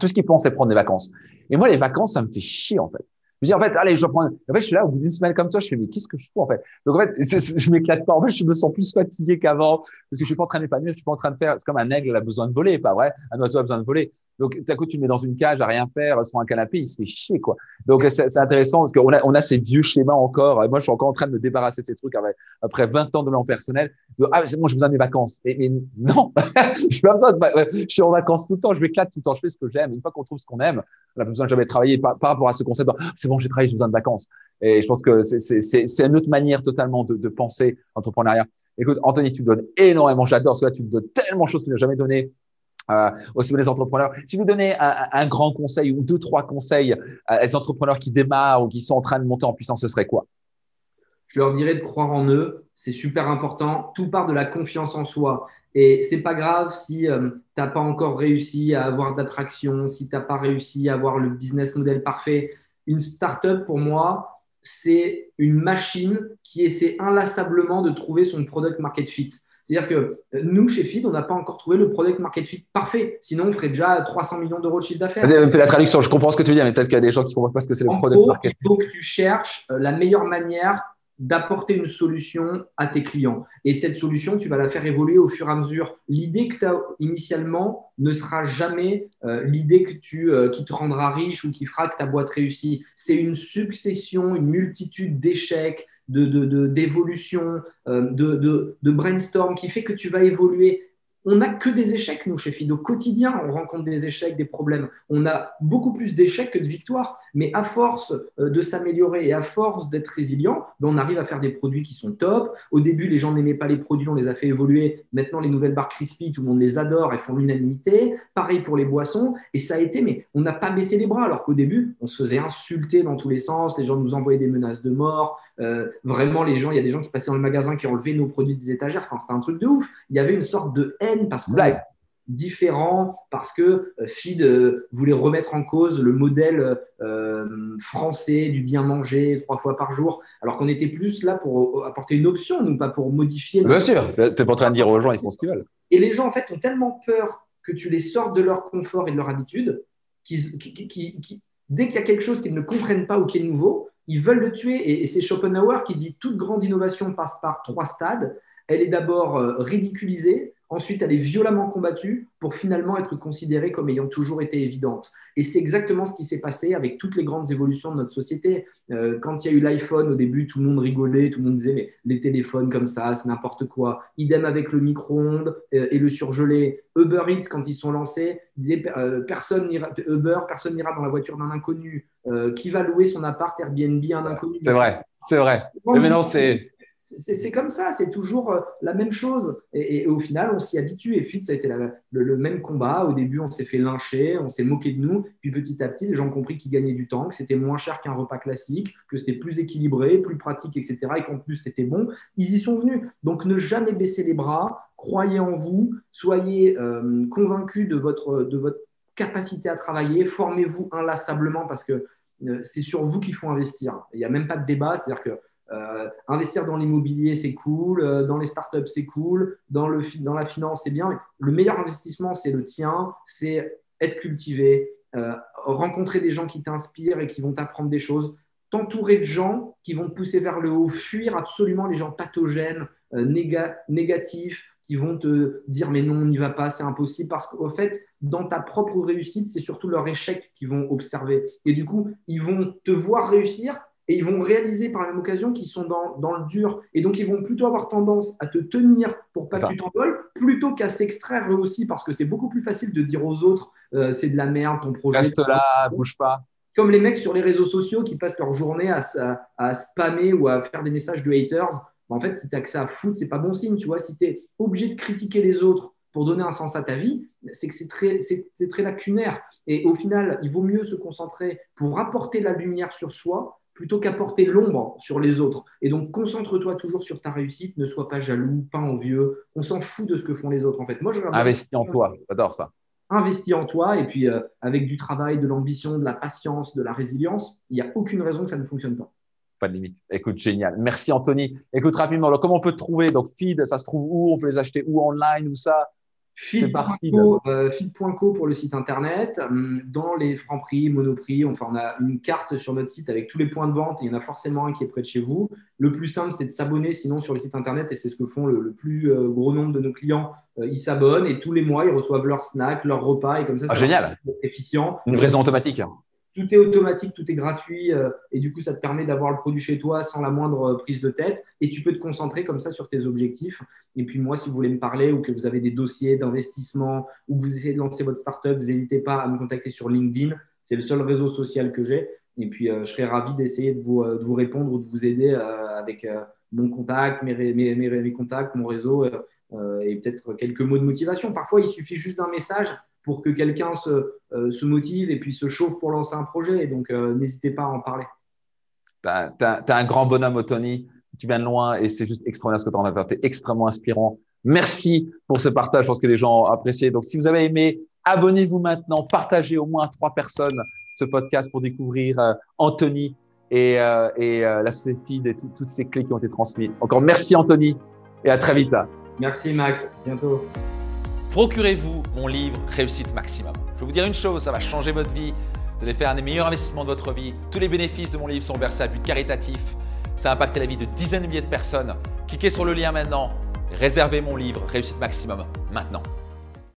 Speaker 2: Tout ce qu'ils pensent, c'est prendre des vacances. Et moi, les vacances, ça me fait chier, en fait. Je me dis, en fait, allez, je vais prendre. En fait, je suis là, au bout d'une semaine comme toi, je fais, mais qu'est-ce que je fous, en fait? Donc, en fait, je m'éclate pas. En fait, je me sens plus fatigué qu'avant parce que je suis pas en train d'épanouir, je suis pas en train de faire. C'est comme un aigle, il a besoin de voler, pas vrai? Un oiseau a besoin de voler. Donc, tout à coup, tu le mets dans une cage à rien faire, sur un canapé, il se fait chier, quoi. Donc, c'est intéressant parce qu'on a ces vieux schémas encore. Et moi, je suis encore en train de me débarrasser de ces trucs après 20 ans de l'an personnel. Ah, c'est bon, j'ai besoin de mes vacances. Mais non, je pas besoin je suis en vacances tout le temps, je m'éclate tout le temps, je fais ce que j'aime. Une fois qu'on trouve ce qu'on aime, on n'a pas besoin de jamais travailler par rapport à ce concept. C'est bon, j'ai travaillé, j'ai besoin de vacances. Et je pense que c'est une autre manière totalement de penser entrepreneuriat. Écoute, Anthony, tu donnes énormément, j'adore cela, tu me donnes tellement de choses que tu n'as jamais donné aussi des entrepreneurs. Si vous donnez un grand conseil ou deux, trois conseils à des entrepreneurs qui démarrent ou qui sont en train de monter en puissance, ce serait quoi?
Speaker 1: Je leur dirais de croire en eux, c'est super important. Tout part de la confiance en soi. Et c'est pas grave si tu n'as pas encore réussi à avoir d'attraction, si tu n'as pas réussi à avoir le business model parfait. Une startup, pour moi, c'est une machine qui essaie inlassablement de trouver son product market fit. C'est-à-dire que nous, chez Feed, on n'a pas encore trouvé le product market fit parfait. Sinon, on ferait déjà 300 millions d'euros de chiffre d'affaires.
Speaker 2: Vas-y, fais la traduction, je comprends ce que tu veux dire, mais peut-être qu'il y a des gens qui ne comprennent pas ce que c'est le
Speaker 1: En
Speaker 2: product
Speaker 1: gros, il
Speaker 2: market
Speaker 1: faut
Speaker 2: fit.
Speaker 1: que tu cherches la meilleure manière d'apporter une solution à tes clients. Et cette solution, tu vas la faire évoluer au fur et à mesure. L'idée que tu as initialement ne sera jamais l'idée qui te rendra riche ou qui fera que ta boîte réussit. C'est une succession, une multitude d'échecs, d'évolutions, de brainstorm qui fait que tu vas évoluer. on n'a que des échecs, nous, chez Feed. Au quotidien, on rencontre des échecs, des problèmes. On a beaucoup plus d'échecs que de victoires. Mais à force de s'améliorer et à force d'être résilient, ben, on arrive à faire des produits qui sont top. Au début, les gens n'aimaient pas les produits, on les a fait évoluer. Maintenant, les nouvelles barres Crispy, tout le monde les adore, elles font l'unanimité. Pareil pour les boissons. Et ça a été, mais on n'a pas baissé les bras. Alors qu'au début, on se faisait insulter dans tous les sens. Les gens nous envoyaient des menaces de mort. Vraiment, les gens, il y a des gens qui passaient dans le magasin qui enlevaient nos produits des étagères. Enfin, c'était un truc de ouf. Il y avait une sorte de haine parce qu'on est différent, parce que Feed voulait remettre en cause le modèle français du bien manger 3 fois par jour, alors qu'on était plus là pour apporter une option, non pas pour modifier.
Speaker 2: Bien sûr, tu n'es pas en train de dire aux gens, ils font ce qu'ils veulent.
Speaker 1: Et les gens, en fait, ont tellement peur que tu les sortes de leur confort et de leur habitude, dès qu'il y a quelque chose qu'ils ne comprennent pas ou qui est nouveau, ils veulent le tuer. Et c'est Schopenhauer qui dit toute grande innovation passe par 3 stades. Elle est d'abord ridiculisée, ensuite elle est violemment combattue pour finalement être considérée comme ayant toujours été évidente. Et c'est exactement ce qui s'est passé avec toutes les grandes évolutions de notre société. Quand il y a eu l'iPhone, au début, tout le monde rigolait, tout le monde disait mais les téléphones comme ça, c'est n'importe quoi. Idem avec le micro-ondes et le surgelé. Uber Eats, quand ils sont lancés, ils disaient personne n'ira dans la voiture d'un inconnu. Qui va louer son appart Airbnb à un inconnu?
Speaker 2: C'est vrai, c'est vrai. Mais maintenant,
Speaker 1: c'est comme ça, c'est toujours la même chose. Et au final, on s'y habitue. Et Feed, ça a été le même combat. Au début, on s'est fait lyncher, on s'est moqué de nous. Puis petit à petit, les gens ont compris qu'ils gagnaient du temps, que c'était moins cher qu'un repas classique, que c'était plus équilibré, plus pratique, etc. Et qu'en plus, c'était bon. Ils y sont venus. Donc, ne jamais baisser les bras. Croyez en vous. Soyez convaincus de votre capacité à travailler. Formez-vous inlassablement parce que c'est sur vous qu'il faut investir. Il n'y a même pas de débat. C'est-à-dire que investir dans l'immobilier, c'est cool. Dans les startups, c'est cool. Dans la finance, c'est bien. Le meilleur investissement, c'est le tien. C'est être cultivé, rencontrer des gens qui t'inspirent et qui vont t'apprendre des choses. T'entourer de gens qui vont te pousser vers le haut. Fuir absolument les gens pathogènes, négatifs, qui vont te dire mais non, on n'y va pas, c'est impossible. Parce qu'au fait, dans ta propre réussite, c'est surtout leur échec qu'ils vont observer. Et du coup, ils vont te voir réussir et ils vont réaliser par la même occasion qu'ils sont dans le dur. Et donc, ils vont plutôt avoir tendance à te tenir pour pas que tu t'envoles, plutôt qu'à s'extraire eux aussi, parce que c'est beaucoup plus facile de dire aux autres c'est de la merde, ton projet.
Speaker 2: Reste là, bouge pas.
Speaker 1: Comme les mecs sur les réseaux sociaux qui passent leur journée à spammer ou à faire des messages de haters. En fait, si tu as que ça à foutre, c'est pas bon signe. Tu vois, si tu es obligé de critiquer les autres pour donner un sens à ta vie, c'est que c'est très lacunaire. Et au final, il vaut mieux se concentrer pour apporter la lumière sur soi plutôt qu'apporter l'ombre sur les autres. Et donc, concentre-toi toujours sur ta réussite, ne sois pas jaloux, pas envieux. On s'en fout de ce que font les autres, en fait. Moi,
Speaker 2: investis en toi, j'adore ça.
Speaker 1: Investis en toi et puis avec du travail, de l'ambition, de la patience, de la résilience, il n'y a aucune raison que ça ne fonctionne pas.
Speaker 2: Pas de limite. Écoute, génial. Merci Anthony. Écoute rapidement, alors, comment on peut te trouver? Donc, Feed, ça se trouve où? On peut les acheter où online ou ça?
Speaker 1: Feed.co pour le site internet. Dans les Franprix, Monoprix, enfin, on a une carte sur notre site avec tous les points de vente et il y en a forcément un qui est près de chez vous. Le plus simple, c'est de s'abonner sinon sur le site internet et c'est ce que font le plus gros nombre de nos clients. Ils s'abonnent et tous les mois, ils reçoivent leur snack, leur repas et comme ça,
Speaker 2: génial.
Speaker 1: C'est efficient.
Speaker 2: Une livraison automatique.
Speaker 1: Tout est automatique, tout est gratuit et du coup, ça te permet d'avoir le produit chez toi sans la moindre prise de tête et tu peux te concentrer comme ça sur tes objectifs. Et puis moi, si vous voulez me parler ou que vous avez des dossiers d'investissement ou que vous essayez de lancer votre startup, vous n'hésitez pas à me contacter sur LinkedIn. C'est le seul réseau social que j'ai. Et puis, je serais ravi d'essayer de vous répondre ou de vous aider avec mon contact, mes contacts, mon réseau et peut-être quelques mots de motivation. Parfois, il suffit juste d'un message pour que quelqu'un se motive et puis se chauffe pour lancer un projet. Et donc, n'hésitez pas à en parler.
Speaker 2: Tu as un grand bonhomme, Tony. Tu viens de loin et c'est juste extraordinaire ce que tu en as fait. Tu es extrêmement inspirant. Merci pour ce partage. Je pense que les gens ont apprécié. Donc, si vous avez aimé, abonnez-vous maintenant. Partagez au moins à 3 personnes ce podcast pour découvrir Anthony et la société Feed et toutes ces clés qui ont été transmises. Encore merci, Anthony, et à très vite.
Speaker 1: Merci, Max. À bientôt.
Speaker 3: Procurez-vous mon livre Réussite Maximum. Je vais vous dire une chose, ça va changer votre vie. Vous allez faire un des meilleurs investissements de votre vie. Tous les bénéfices de mon livre sont versés à but caritatif. Ça a impacté la vie de dizaines de milliers de personnes. Cliquez sur le lien maintenant. Réservez mon livre Réussite Maximum maintenant.